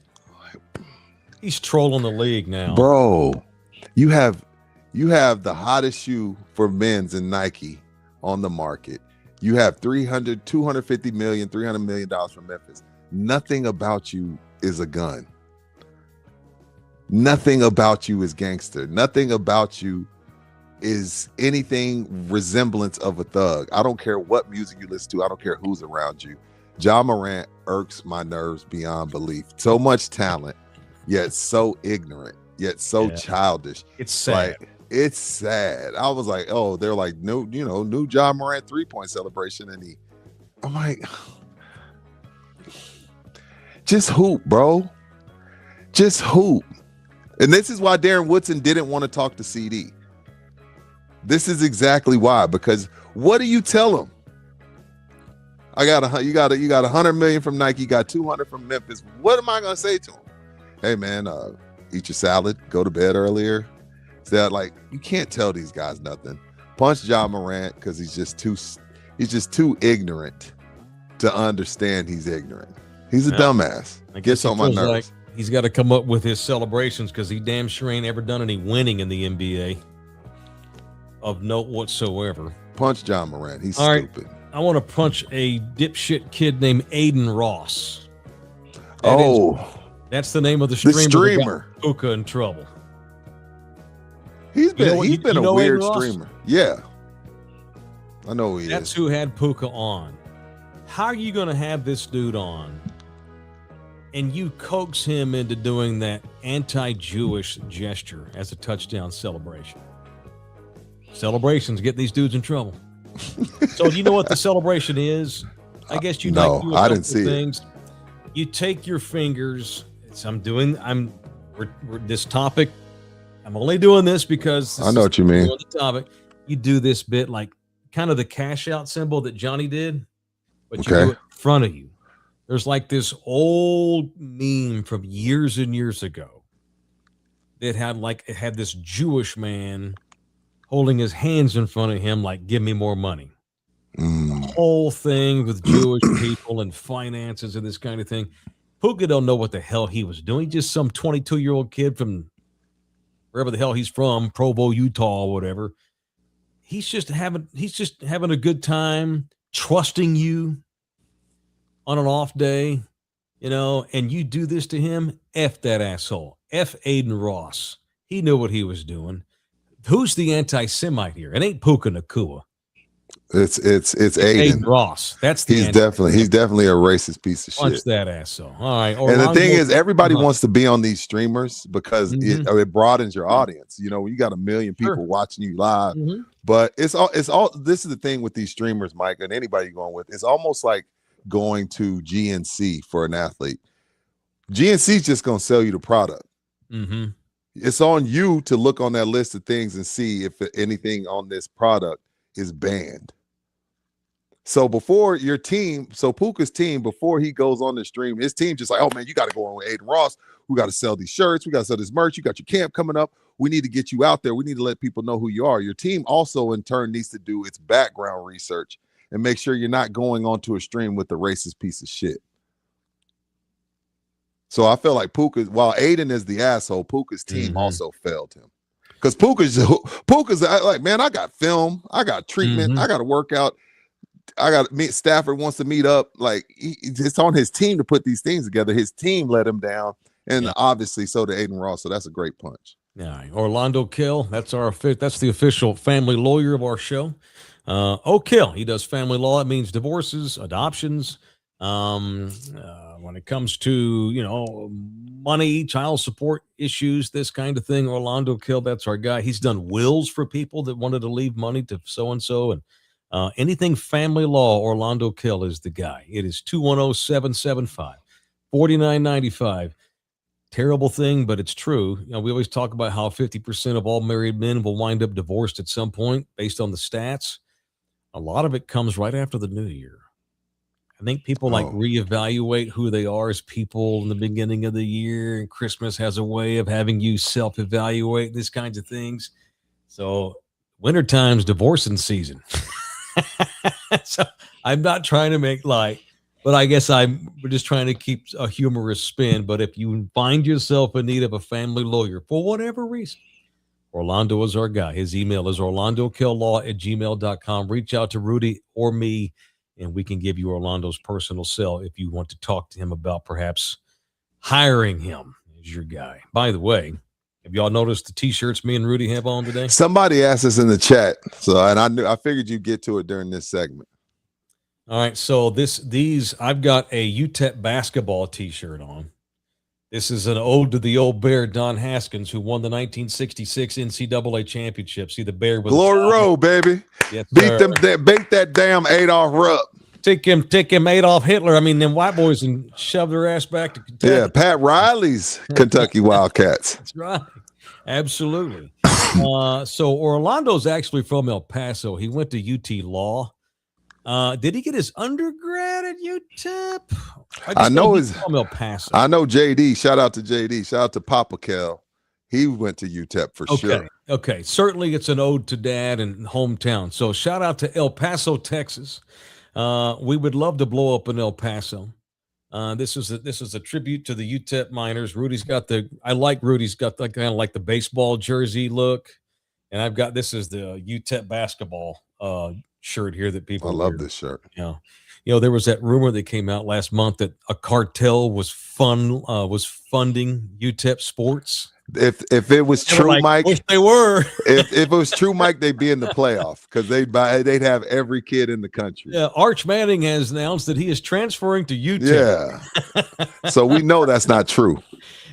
Speaker 2: He's trolling the league now.
Speaker 3: Bro, you have the hottest shoe for men's in Nike on the market. You have $250 million, $300 million from Memphis. Nothing about you is a gun. Nothing about you is gangster. Nothing about you is anything resemblance of a thug. I don't care what music you listen to. I don't care who's around you. Ja Morant irks my nerves beyond belief. So much talent, yet so ignorant, yet so childish.
Speaker 2: It's sad.
Speaker 3: Like, it's sad. I was like, oh, they're like, new Ja Morant 3-point celebration. And I'm like, just hoop, bro. Just hoop. And this is why Darren Woodson didn't want to talk to CD. This is exactly why, because what do you tell him? You got $100 million from Nike, you got 200 from Memphis. What am I going to say to him? Hey man, eat your salad, go to bed earlier. So like, you can't tell these guys nothing. Punch Ja Morant because he's just too ignorant to understand he's ignorant. He's a dumbass.
Speaker 2: I guess on my nerves. Like he's got to come up with his celebrations because he damn sure ain't ever done any winning in the NBA of note whatsoever.
Speaker 3: Punch Ja Morant. He's
Speaker 2: all
Speaker 3: stupid.
Speaker 2: Right. I want to punch a dipshit kid named Aiden Ross. That's the name of the streamer. Puka in trouble.
Speaker 3: He's been a weird streamer. Yeah. I know he is.
Speaker 2: That's who had Puka on. How are you going to have this dude on and you coax him into doing that anti-Jewish gesture as a touchdown celebration? Celebrations get these dudes in trouble. So do you know what the celebration is? I guess you know.
Speaker 3: No, I didn't see things.
Speaker 2: You take your fingers. This topic. I'm only doing this because
Speaker 3: I know what you mean.
Speaker 2: The topic. You do this bit like kind of the cash out symbol that Johnny did, but you do it in front of you. There's like this old meme from years and years ago that had this Jewish man holding his hands in front of him like, give me more money. The whole thing with Jewish people and finances and this kind of thing. Puka don't know what the hell he was doing. Just some 22-year-old kid from wherever the hell he's from, Provo, Utah, or whatever. He's just having a good time, trusting you on an off day, and you do this to him. F that asshole. F Aiden Ross. He knew what he was doing. Who's the anti-Semite here? It ain't Puka Nacua.
Speaker 3: It's Aiden
Speaker 2: Ross.
Speaker 3: He's definitely a racist piece of
Speaker 2: Punch
Speaker 3: shit.
Speaker 2: That asshole. All right.
Speaker 3: And the thing is, everybody wants to be on these streamers because it broadens your audience. When you got 1 million people watching you live, but it's all. This is the thing with these streamers, Mike, and anybody you're going with. It's almost like going to GNC for an athlete. GNC is just going to sell you the product. It's on you to look on that list of things and see if anything on this product is banned. So before Puka's team, before he goes on the stream, his team just like, oh man, you got to go on with Aiden Ross. We got to sell these shirts. We got to sell this merch. You got your camp coming up. We need to get you out there. We need to let people know who you are. Your team also in turn needs to do its background research and make sure you're not going onto a stream with a racist piece of shit. So I feel like Puka, while Aiden is the asshole, Puka's team also failed him. Because Puka's like, man, I got film, I got treatment, I got to work out. I got to meet Stafford wants to meet up. Like it's on his team to put these things together. His team let him down, and obviously so did Aiden Ross. So that's a great punch.
Speaker 2: Yeah, Orlando Kill. That's the official family lawyer of our show. Kill. He does family law. It means divorces, adoptions. When it comes to money, child support issues, this kind of thing. Orlando Kill, that's our guy. He's done wills for people that wanted to leave money to so-and-so. And anything family law, Orlando Kill is the guy. It is 210-775-4995. Terrible thing, but it's true. We always talk about how 50% of all married men will wind up divorced at some point based on the stats. A lot of it comes right after the new year. I think people reevaluate who they are as people in the beginning of the year, and Christmas has a way of having you self-evaluate these kinds of things. So wintertime's divorcing season. So I'm not trying to make light, but I guess we're just trying to keep a humorous spin. But if you find yourself in need of a family lawyer for whatever reason, Orlando is our guy. His email is orlandokilllaw@gmail.com. Reach out to Rudy or me, and we can give you Orlando's personal cell if you want to talk to him about perhaps hiring him as your guy. By the way, have y'all noticed the T-shirts me and Rudy have on today?
Speaker 3: Somebody asked us in the chat, and I figured you'd get to it during this segment.
Speaker 2: All right, so these I've got a UTEP basketball T-shirt on. This is an ode to the old Bear, Don Haskins, who won the 1966 NCAA championship. See the Bear with
Speaker 3: Glory Road, baby.
Speaker 2: Yes,
Speaker 3: beat that damn Adolf Rupp.
Speaker 2: Take him Adolf Hitler. I mean, them white boys and shove their ass back to Kentucky.
Speaker 3: Yeah, Pat Riley's Kentucky Wildcats.
Speaker 2: That's right. Absolutely. So Orlando's actually from El Paso. He went to UT Law. Did he get his undergrad at UTEP? I know he's from El Paso.
Speaker 3: I know JD. Shout out to JD. Shout out to Papa Kel. He went to UTEP for sure.
Speaker 2: Okay. Certainly it's an ode to dad and hometown. So shout out to El Paso, Texas. We would love to blow up in El Paso. This is a tribute to the UTEP Miners. I like Rudy's got kind of like the baseball jersey look. And I've got, this is the UTEP basketball shirt here that people
Speaker 3: I love this shirt.
Speaker 2: You know, there was that rumor that came out last month that a cartel was funding UTEP sports.
Speaker 3: If it was true, Mike,
Speaker 2: wish they were.
Speaker 3: if it was true, Mike, they'd be in the playoff because they'd have every kid in the country.
Speaker 2: Yeah, Arch Manning has announced that he is transferring to UTEP.
Speaker 3: Yeah, so we know that's not true.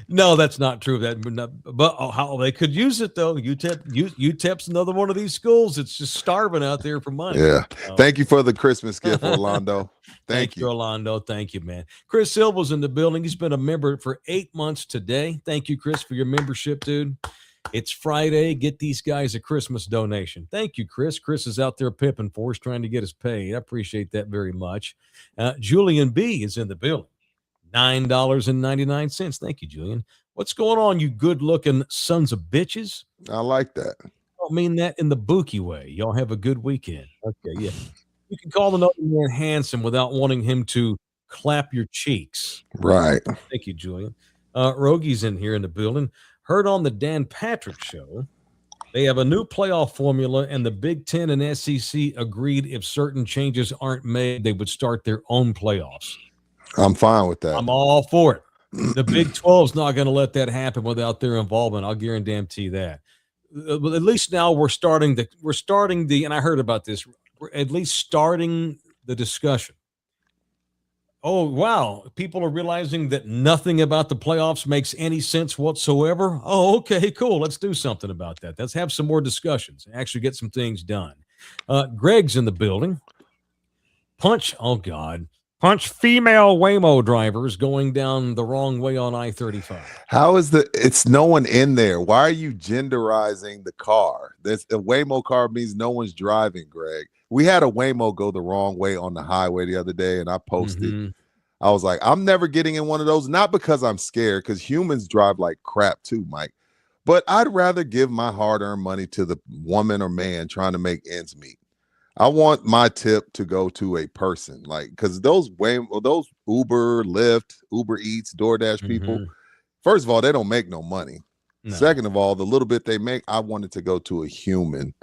Speaker 2: No, that's not true. But how they could use it though. UTEP's another one of these schools. It's just starving out there for money.
Speaker 3: Yeah. Thank you for the Christmas gift, Orlando. Thank you,
Speaker 2: Orlando. Thank you, man. Chris Silva's in the building. He's been a member for 8 months today. Thank you, Chris, for your membership, dude. It's Friday. Get these guys a Christmas donation. Thank you, Chris. Chris is out there pimping for us, trying to get us paid. I appreciate that very much. Julian B is in the building. $9.99. Thank you, Julian. What's going on, you good-looking sons of bitches?
Speaker 3: I like that.
Speaker 2: I don't mean that in the bookie way. Y'all have a good weekend. Okay, yeah. You can call another man handsome without wanting him to clap your cheeks.
Speaker 3: Right.
Speaker 2: Thank you, Julian. Rogie's in here in the building. Heard on the Dan Patrick Show, they have a new playoff formula, and the Big Ten and SEC agreed if certain changes aren't made, they would start their own playoffs.
Speaker 3: I'm fine with that.
Speaker 2: I'm all for it. The Big 12 is not going to let that happen without their involvement. I'll guarantee that. But at least now we're starting the, and I heard about this, we're at least starting the discussion. Oh, wow. People are realizing that nothing about the playoffs makes any sense whatsoever. Oh, okay, cool. Let's do something about that. Let's have some more discussions and actually get some things done. Greg's in the building. Punch female Waymo drivers going down the wrong way on I-35.
Speaker 3: How is it's no one in there? Why are you genderizing the car? A Waymo car means no one's driving, Greg. We had a Waymo go the wrong way on the highway the other day, and I posted. I was like, I'm never getting in one of those, not because I'm scared, because humans drive like crap too, Mike. But I'd rather give my hard-earned money to the woman or man trying to make ends meet. I want my tip to go to a person, like, because those Uber, Lyft, Uber Eats, DoorDash people, first of all, they don't make no money. No. Second of all, the little bit they make, I want it to go to a human,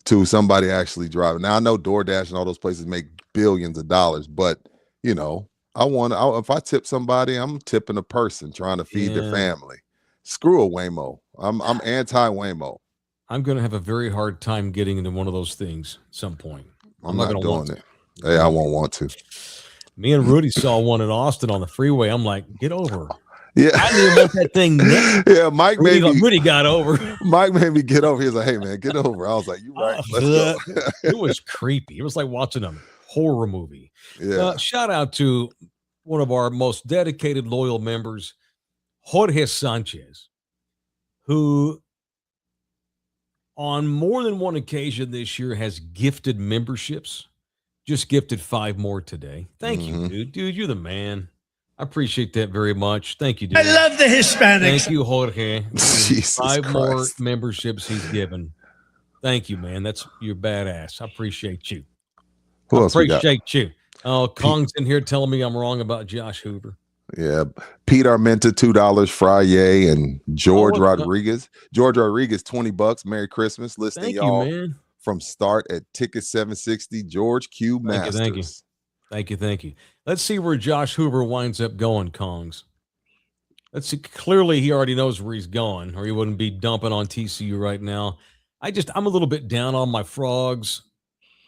Speaker 3: to somebody actually driving. Now, I know DoorDash and all those places make billions of dollars, but, you know, if I tip somebody, I'm tipping a person trying to feed their family. Screw a Waymo. I'm anti-Waymo.
Speaker 2: I'm going to have a very hard time getting into one of those things at some point.
Speaker 3: I'm not going to doing it. Hey, I won't want to.
Speaker 2: Me and Rudy saw one in Austin on the freeway. I'm like, get over.
Speaker 3: Yeah,
Speaker 2: I didn't even want that thing next.
Speaker 3: Yeah, Mike
Speaker 2: Rudy got over.
Speaker 3: Mike made me get over. He was like, "Hey man, get over." I was like, "You right? Let's go."
Speaker 2: It was creepy. It was like watching a horror movie.
Speaker 3: Yeah.
Speaker 2: Shout out to one of our most dedicated, loyal members, Jorge Sanchez, who on more than one occasion this year has gifted memberships. Just gifted 5 more today. Thank you, dude. Dude, you're the man. I appreciate that very much. Thank you, dude.
Speaker 1: I love the Hispanics.
Speaker 2: Thank you, Jorge.
Speaker 3: Jesus
Speaker 2: 5
Speaker 3: Christ.
Speaker 2: more memberships he's given. Thank you, man. You're badass. I appreciate you.
Speaker 3: Who else
Speaker 2: appreciate you. Oh, Kong's in here telling me I'm wrong about Josh Hoover.
Speaker 3: Yeah. Pete Armenta, $2. Frye and George Rodriguez. George Rodriguez, $20. Merry Christmas. Listening, y'all.
Speaker 2: You, man.
Speaker 3: From start at Ticket 760, George Q Masters.
Speaker 2: Thank you. Let's see where Josh Hoover winds up going, Kongs. Let's see. Clearly, he already knows where he's going, or he wouldn't be dumping on TCU right now. I'm a little bit down on my Frogs.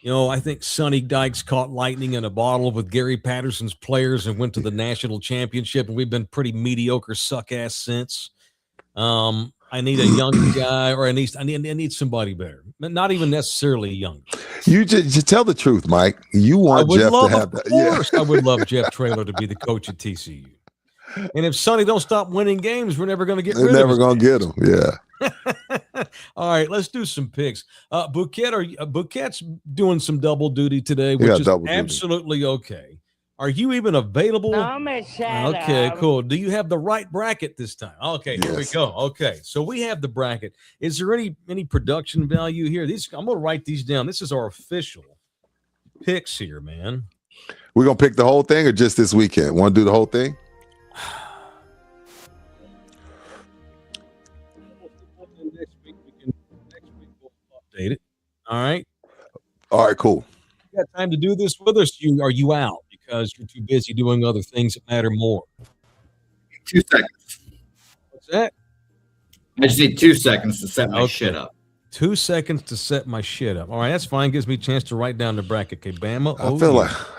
Speaker 2: I think Sonny Dykes caught lightning in a bottle with Gary Patterson's players and went to the national championship, and we've been pretty mediocre suck-ass since. I need a younger guy, or I need somebody better, but not even necessarily younger.
Speaker 3: You just tell the truth, Mike. You want Jeff to have that.
Speaker 2: Of course, I would love Jeff Traylor to be the coach at TCU. And if Sonny don't stop winning games, we're never going to get rid of him.
Speaker 3: Never going to get him. Yeah.
Speaker 2: All right, let's do some picks. Bouquet's doing some double duty today, which is absolutely okay. Are you even available?
Speaker 6: No,
Speaker 2: okay, cool. Do you have the right bracket this time? Okay, Here we go. Okay, so we have the bracket. Is there any production value here? I'm going to write these down. This is our official picks here, man.
Speaker 3: We're going to pick the whole thing or just this weekend? Want to do the whole thing?
Speaker 2: Next week we'll update it. All right,
Speaker 3: cool.
Speaker 2: You got time to do this with us? Are you out because you're too busy doing other things that matter more?
Speaker 5: 2 seconds.
Speaker 2: What's that?
Speaker 5: I just need 2 seconds to set my shit up.
Speaker 2: 2 seconds to set my shit up. All right, that's fine. Gives me a chance to write down the bracket. Okay, Bama.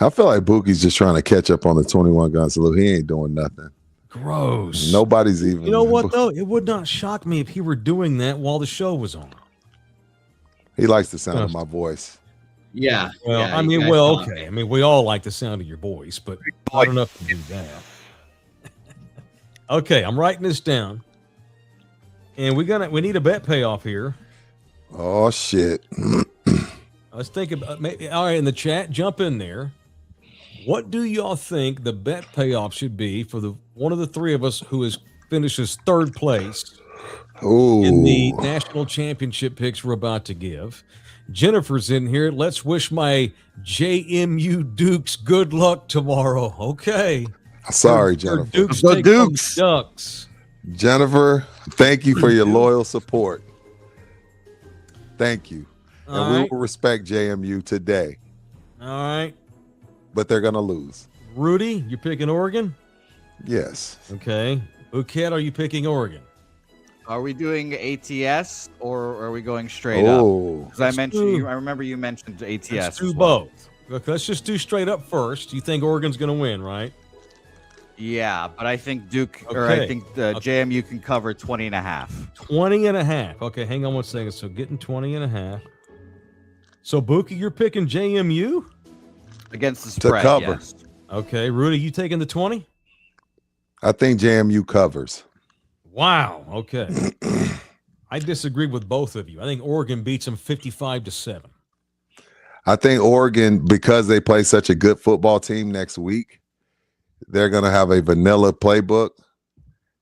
Speaker 3: I feel like Bookie's just trying to catch up on the 21 gun salute. He ain't doing nothing.
Speaker 2: Gross.
Speaker 3: Nobody's even.
Speaker 2: You know what though? It would not shock me if he were doing that while the show was on.
Speaker 3: He likes the sound of my voice.
Speaker 5: Yeah.
Speaker 2: Well, okay. I mean, we all like the sound of your voice, but not enough to do that. Okay, I'm writing this down, and we need a bet payoff here.
Speaker 3: Oh shit!
Speaker 2: Let's think about maybe. All right, in the chat, jump in there. What do y'all think the bet payoff should be for one of the three of us who finishes third place in the national championship picks we're about to give? Jennifer's in here. Let's wish my JMU Dukes good luck tomorrow. Okay.
Speaker 3: Sorry, Jennifer.
Speaker 2: Dukes. Ducks.
Speaker 3: Jennifer, thank you for your loyal support. Thank you. We will respect JMU today.
Speaker 2: All right.
Speaker 3: But they're going to lose.
Speaker 2: Rudy, you're picking Oregon?
Speaker 3: Yes.
Speaker 2: Okay. Bouquet, are you picking Oregon?
Speaker 4: Are we doing ATS or are we going straight up? Because I remember you mentioned ATS.
Speaker 2: Let's do both. Look, let's just do straight up first. You think Oregon's going to win, right?
Speaker 4: Yeah, but I think JMU can cover 20.5.
Speaker 2: 20.5. Okay, hang on one second. So getting 20.5. So Buki, you're picking JMU?
Speaker 4: Against the spread,
Speaker 3: to cover.
Speaker 4: Yes.
Speaker 2: Okay, Rudy, you taking the 20?
Speaker 3: I think JMU covers.
Speaker 2: Wow. Okay. I disagree with both of you. I think Oregon beats them 55-7.
Speaker 3: I think Oregon, because they play such a good football team next week, they're going to have a vanilla playbook.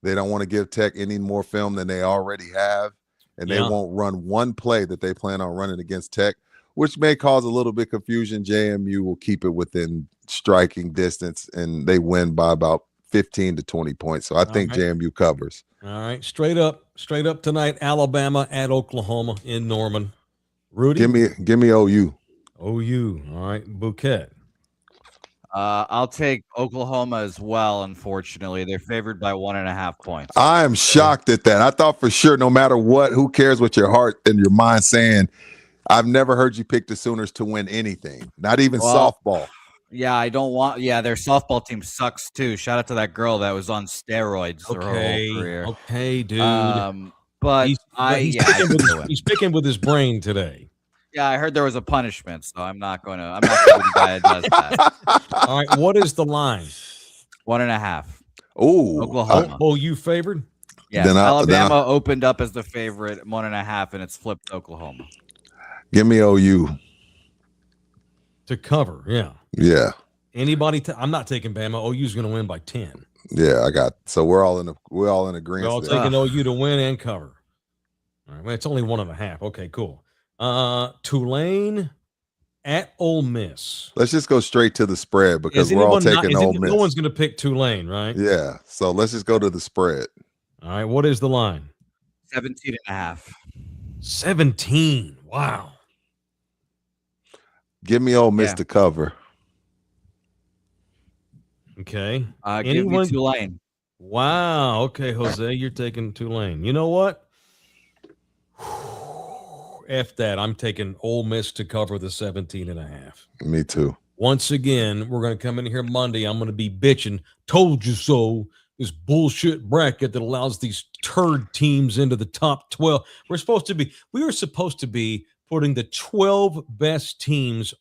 Speaker 3: They don't want to give Tech any more film than they already have, and they won't run one play that they plan on running against Tech, which may cause a little bit of confusion. JMU will keep it within striking distance, and they win by about 15 to 20 points. So I think JMU covers.
Speaker 2: All right, straight up tonight. Alabama at Oklahoma in Norman. Rudy,
Speaker 3: give me OU.
Speaker 2: OU. All right, Bouquet.
Speaker 4: I'll take Oklahoma as well. Unfortunately, they're favored by 1.5 points.
Speaker 3: I am shocked at that. I thought for sure, no matter what, who cares what your heart and your mind saying? I've never heard you pick the Sooners to win anything, not even softball.
Speaker 4: Yeah, I don't want. Yeah, their softball team sucks too. Shout out to that girl that was on steroids her whole career.
Speaker 2: Okay, dude.
Speaker 4: But
Speaker 2: he's picking with his brain today.
Speaker 4: Yeah, I heard there was a punishment, so I'm not going to be the guy that does that.
Speaker 2: All right, what is the line?
Speaker 4: 1.5.
Speaker 3: Oh,
Speaker 4: Oklahoma.
Speaker 2: You favored?
Speaker 4: Yeah, Alabama opened up as the favorite, 1.5, and it's flipped to Oklahoma.
Speaker 3: Give me OU
Speaker 2: to cover. Yeah.
Speaker 3: Yeah.
Speaker 2: Anybody? I'm not taking Bama. OU's going to win by 10.
Speaker 3: Yeah, I got. So we're all in agreement.
Speaker 2: We're all taking OU to win and cover. All right. Well, it's only 1.5. Okay, cool. Tulane at Ole Miss.
Speaker 3: Let's just go straight to the spread because we're all taking Ole Miss.
Speaker 2: No one's going to pick Tulane, right?
Speaker 3: Yeah. So let's just go to the spread.
Speaker 2: All right. What is the line?
Speaker 4: 17.5.
Speaker 2: 17. Wow.
Speaker 3: Give me Ole Miss to cover.
Speaker 2: Okay.
Speaker 4: Give me Tulane.
Speaker 2: Wow. Okay, Jose, you're taking Tulane. You know what? F that. I'm taking Ole Miss to cover the 17.5.
Speaker 3: Me too.
Speaker 2: Once again, we're going to come in here Monday. I'm going to be bitching. Told you so. This bullshit bracket that allows these turd teams into the top 12. We were supposed to be putting the 12 best teams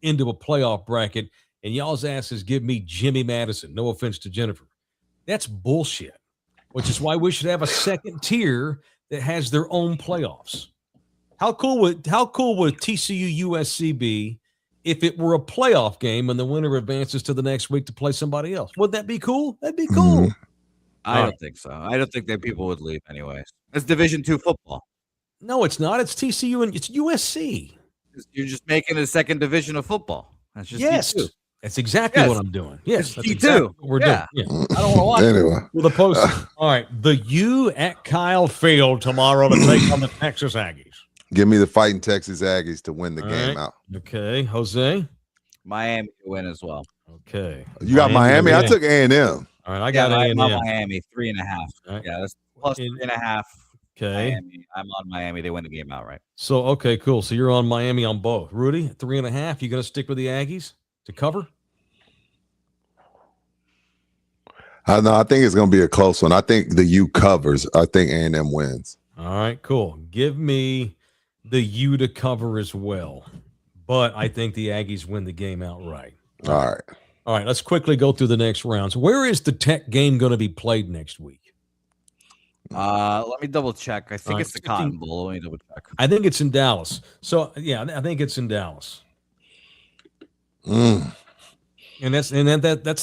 Speaker 2: into a playoff bracket, and y'all's asses give me Jimmy Madison. No offense to Jennifer. That's bullshit, which is why we should have a second tier that has their own playoffs. How cool would TCU USC be if it were a playoff game and the winner advances to the next week to play somebody else? Would that be cool? That'd be cool.
Speaker 4: I don't think so. I don't think that people would leave anyways. It's Division II football.
Speaker 2: No, it's not. It's TCU and it's USC.
Speaker 4: You're just making it a second division of football. That's just D2.
Speaker 2: That's exactly what I'm doing. Yes, that's
Speaker 4: D2.
Speaker 2: exactly what we're doing. Yeah.
Speaker 4: I don't want to watch
Speaker 3: anyway.
Speaker 2: Well, the post. All right, the U at Kyle Field tomorrow to take on the Texas Aggies.
Speaker 3: Give me the Fighting Texas Aggies to win the game out.
Speaker 2: Okay, Jose.
Speaker 4: Miami to win as well.
Speaker 2: Okay,
Speaker 3: you got Miami. I took A&M.
Speaker 2: All right, I got A&M.
Speaker 4: Miami 3.5.
Speaker 2: Right.
Speaker 4: Yeah, that's plus 3.5.
Speaker 2: Okay,
Speaker 4: Miami. I'm on Miami. They win the game outright.
Speaker 2: So okay, cool. So you're on Miami on both. Rudy, 3.5. You gonna stick with the Aggies to cover?
Speaker 3: No, I think it's gonna be a close one. I think the U covers. I think A&M wins.
Speaker 2: All right, cool. Give me the U to cover as well, but I think the Aggies win the game outright.
Speaker 3: All right.
Speaker 2: Let's quickly go through the next rounds. Where is the Tech game going to be played next week?
Speaker 4: Let me double check. I think it's the Cotton Bowl. Let me double check.
Speaker 2: I think it's in Dallas. So yeah, I think it's in Dallas. And that's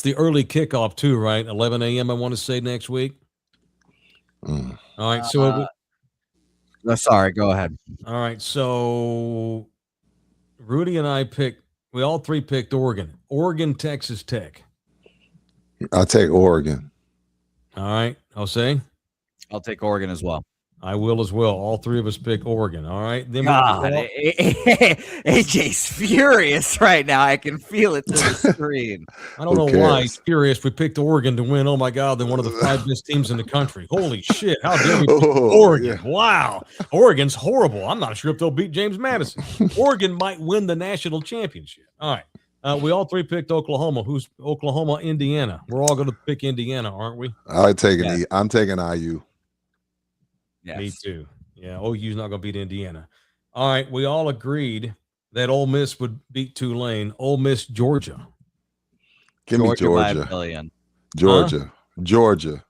Speaker 2: the early kickoff too, right? 11 a.m. I want to say next week. All right, so
Speaker 4: sorry, go ahead.
Speaker 2: All right, so Rudy and we all three picked Oregon, Texas Tech.
Speaker 3: I'll take Oregon.
Speaker 2: All right, Jose.
Speaker 4: I'll take Oregon as well.
Speaker 2: I will as well. All three of us pick Oregon. All right. Then
Speaker 4: AJ's furious right now. I can feel it through the screen.
Speaker 2: I don't know why he's furious. We picked Oregon to win. Oh my God, they're one of the 5 best teams in the country. Holy shit! How dare we pick Oregon? Yeah. Wow, Oregon's horrible. I'm not sure if they'll beat James Madison. Oregon might win the national championship. All right. We all three picked Oklahoma. Who's Oklahoma? Indiana. We're all going to pick Indiana, aren't we?
Speaker 3: I'm taking IU.
Speaker 4: Yes.
Speaker 2: Me too. Yeah, OU's not going to beat Indiana. All right, we all agreed that Ole Miss would beat Tulane. Ole Miss, Georgia.
Speaker 3: Give me Georgia. Georgia.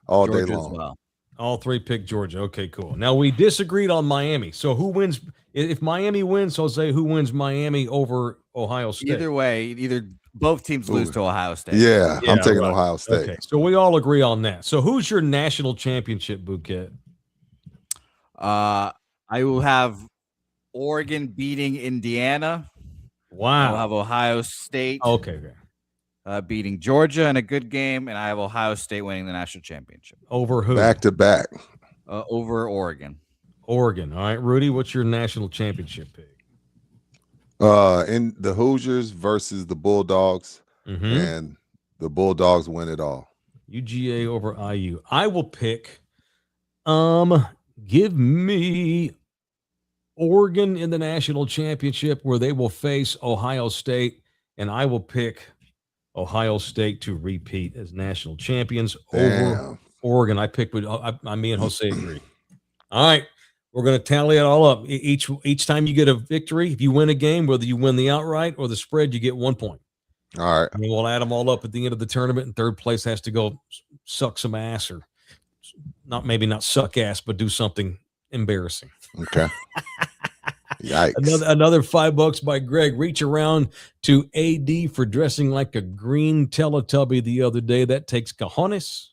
Speaker 3: All day long.
Speaker 4: Well.
Speaker 2: All three picked Georgia. Okay, cool. Now we disagreed on Miami. So who wins? If Miami wins, Jose, who wins Miami over Ohio State?
Speaker 4: Either way, both teams lose to Ohio State.
Speaker 3: Yeah, I'm taking Ohio State.
Speaker 2: Okay, so we all agree on that. So who's your national championship bouquet?
Speaker 4: I will have Oregon beating Indiana.
Speaker 2: Wow.
Speaker 4: I'll have Ohio State.
Speaker 2: Okay.
Speaker 4: Beating Georgia in a good game, and I have Ohio State winning the national championship.
Speaker 2: Over who?
Speaker 3: Back to back.
Speaker 4: Over Oregon.
Speaker 2: Oregon. All right, Rudy, what's your national championship pick?
Speaker 3: In the Hoosiers versus the Bulldogs, and the Bulldogs win it all.
Speaker 2: UGA over IU. I will pick. Give me Oregon in the national championship where they will face Ohio State, and I will pick Ohio State to repeat as national champions over Oregon. I picked with me and Jose agree. All right, we're going to tally it all up. Each time you get a victory, if you win a game, whether you win the outright or the spread, you get 1 point.
Speaker 3: All right.
Speaker 2: And we'll add them all up at the end of the tournament, and third place has to go suck some ass, or maybe not suck ass, but do something embarrassing.
Speaker 3: Okay. Yikes.
Speaker 2: Another $5 by Greg. Reach around to AD for dressing like a green Teletubby the other day. That takes cojones.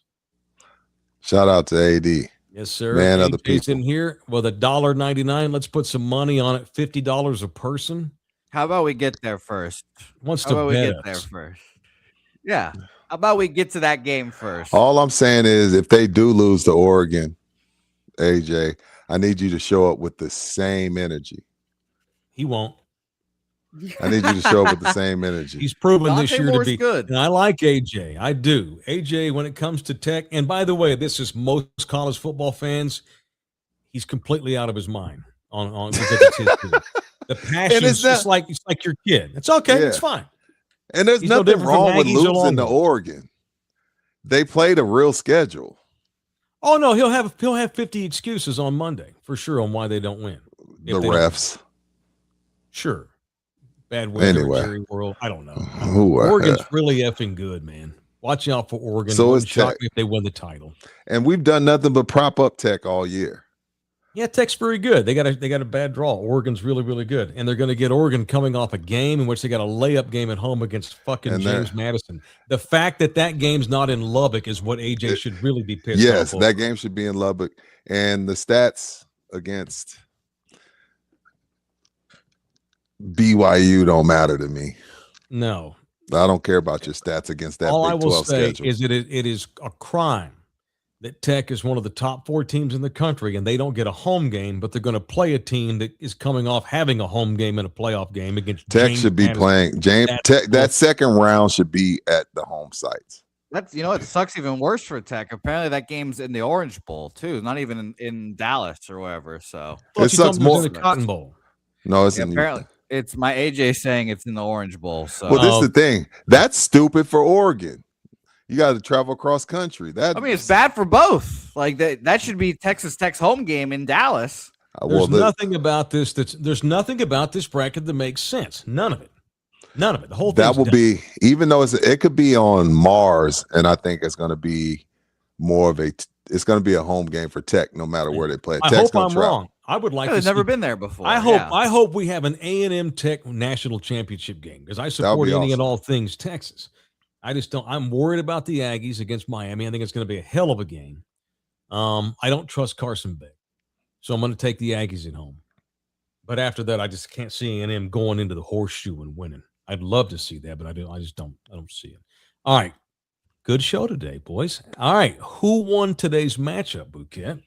Speaker 3: Shout out to AD.
Speaker 2: Yes, sir.
Speaker 3: Man of the people.
Speaker 2: In here with $1.99. Let's put some money on it. $50 a person.
Speaker 4: How about we get there first?
Speaker 2: Wants to bet us.
Speaker 4: Yeah. How about we get to that game first?
Speaker 3: All I'm saying is, if they do lose to Oregon, AJ, I need you to show up with the same energy.
Speaker 2: He won't.
Speaker 3: I need you to show up with the same energy.
Speaker 2: He's proven this year to be
Speaker 4: good.
Speaker 2: And I like AJ. I do. AJ, when it comes to Tech, and by the way, this is most college football fans, he's completely out of his mind on because it's his team. The passion is just like your kid. It's okay. Yeah. It's fine.
Speaker 3: And there's nothing wrong with losing to Oregon. They played a real schedule.
Speaker 2: Oh no, he'll have 50 excuses on Monday for sure on why they don't win.
Speaker 3: The refs.
Speaker 2: Sure. Bad weather
Speaker 3: anyway.
Speaker 2: Jerry World. I don't know. Oregon's really effing good, man. Watch out for Oregon.
Speaker 3: So is Tech.
Speaker 2: If they win the title.
Speaker 3: And we've done nothing but prop up Tech all year.
Speaker 2: Yeah, Tech's very good. They got a bad draw. Oregon's really, really good. And they're going to get Oregon coming off a game in which they got a layup game at home against fucking James Madison. The fact that game's not in Lubbock is what AJ should really be pissed off.
Speaker 3: Yes, that game should be in Lubbock. And the stats against BYU don't matter to me.
Speaker 2: No.
Speaker 3: I don't care about your stats against that
Speaker 2: All
Speaker 3: Big 12
Speaker 2: I will say
Speaker 3: schedule.
Speaker 2: is that it is a crime that Tech is one of the top 4 teams in the country, and they don't get a home game, but they're going to play a team that is coming off having a home game and a playoff game against
Speaker 3: Tech.
Speaker 2: James
Speaker 3: Should be
Speaker 2: Madison.
Speaker 3: playing James Tech. That second round should be at the home sites.
Speaker 4: That's it sucks even worse for Tech. Apparently that game's in the Orange Bowl too, not even in Dallas or whatever. So
Speaker 3: it sucks more
Speaker 2: in the Cotton Bowl.
Speaker 3: No, it's
Speaker 4: apparently it's my AJ saying it's in the Orange Bowl. So
Speaker 3: well, this is the thing. That's stupid for Oregon. You got to travel across country.
Speaker 4: It's bad for both. Like that should be Texas Tech's home game in Dallas.
Speaker 2: There's nothing about this there's nothing about this bracket that makes sense. None of it. None of it. The whole thing.
Speaker 3: That will be, even though it could be on Mars, and I think it's going to be more of it's going to be a home game for Tech, no matter where they play.
Speaker 2: I hope I'm wrong. I would like to.
Speaker 4: They've never been there before.
Speaker 2: I hope we have an A&M Tech national championship game because I support any and all things Texas. I just don't. I'm worried about the Aggies against Miami. I think it's going to be a hell of a game. I don't trust Carson Beck, so I'm going to take the Aggies at home. But after that, I just can't see A&M going into the horseshoe and winning. I'd love to see that, but I just don't. I don't see it. All right, good show today, boys. All right, who won today's matchup, Bouquet?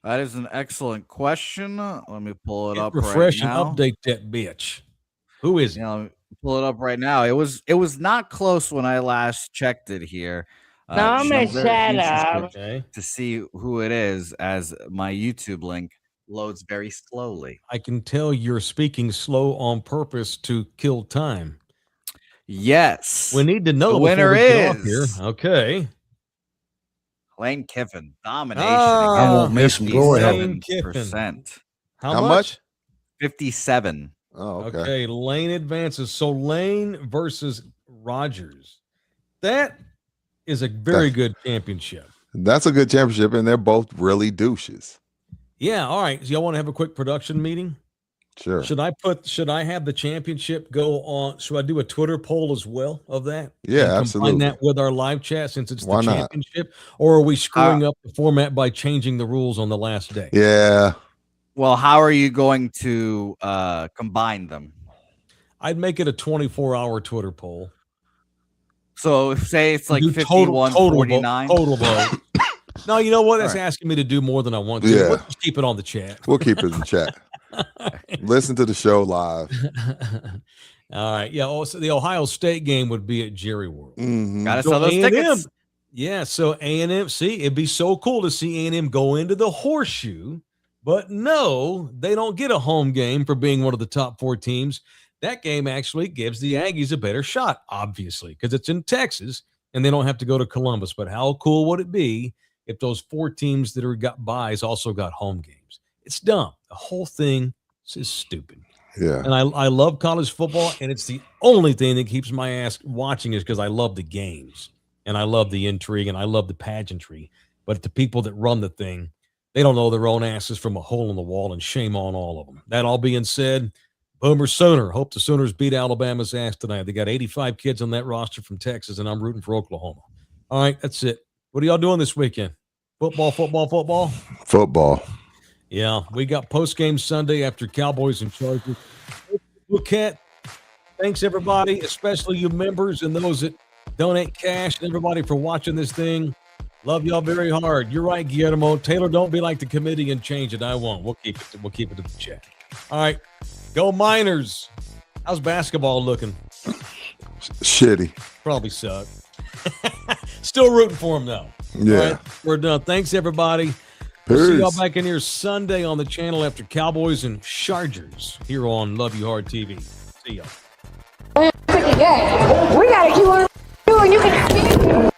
Speaker 4: That is an excellent question. Let me pull it up.
Speaker 2: Refresh
Speaker 4: right now.
Speaker 2: and update that bitch. Who is it?
Speaker 4: Let me pull it up right now. It was not close when I last checked it here.
Speaker 6: No, I'm gonna shut up.
Speaker 4: To see who it is, as my YouTube link loads very slowly.
Speaker 2: I can tell you're speaking slow on purpose to kill time.
Speaker 4: Yes.
Speaker 2: We need to know
Speaker 4: the winner is
Speaker 2: here. Okay.
Speaker 4: Lane Kiffin. Domination.
Speaker 7: I won't miss him. Go ahead.
Speaker 4: 57%.
Speaker 2: How much?
Speaker 4: 57.
Speaker 3: Oh,
Speaker 2: okay. Lane advances. So Lane versus Rogers. That is a very good championship.
Speaker 3: That's a good championship, and they're both really douches.
Speaker 2: Yeah. All right. So y'all want to have a quick production meeting?
Speaker 3: Sure.
Speaker 2: Should I have the championship go on? Should I do a Twitter poll as well of that?
Speaker 3: Yeah, absolutely.
Speaker 2: Combine that with our live chat since it's the championship, or are we screwing up the format by changing the rules on the last day?
Speaker 3: Yeah.
Speaker 4: Well, how are you going to combine them?
Speaker 2: I'd make it a 24-hour Twitter poll.
Speaker 4: So say it's like 51-49.
Speaker 2: Total vote. No, you know what? That's asking me to do more than I want to.
Speaker 3: Yeah.
Speaker 2: We'll just keep it on the chat.
Speaker 3: We'll keep it in the chat. Listen to the show live.
Speaker 2: All right. Yeah. Also, the Ohio State game would be at Jerry World.
Speaker 3: Mm-hmm.
Speaker 4: Gotta sell those tickets.
Speaker 2: Yeah. So A&M, it'd be so cool to see A&M go into the horseshoe, but no, they don't get a home game for being one of the top 4 teams. that game actually gives the Aggies a better shot, obviously, because it's in Texas and they don't have to go to Columbus. But how cool would it be if those 4 teams that are got buys also got home games? It's dumb. The whole thing is stupid.
Speaker 3: Yeah.
Speaker 2: And I love college football, and it's the only thing that keeps my ass watching is because I love the games and I love the intrigue and I love the pageantry. But the people that run the thing, they don't know their own asses from a hole in the wall, and shame on all of them. That all being said, Boomer Sooner. Hope the Sooners beat Alabama's ass tonight. They got 85 kids on that roster from Texas, and I'm rooting for Oklahoma. All right, that's it. What are y'all doing this weekend? Football.
Speaker 3: Football.
Speaker 2: Yeah, we got post-game Sunday after Cowboys and Chargers. Cat, thanks, everybody, especially you members and those that donate cash, and everybody for watching this thing. Love y'all very hard. You're right, Guillermo. Taylor, don't be like the committee and change it. I won't. We'll keep it to the chat. All right. Go Miners. How's basketball looking?
Speaker 3: Shitty.
Speaker 2: Probably suck. Still rooting for them, though.
Speaker 3: Yeah.
Speaker 2: All right, we're done. Thanks, everybody. We'll see y'all back in here Sunday on the channel after Cowboys and Chargers here on Love You Hard TV. See y'all.
Speaker 6: We gotta keep on doing. You can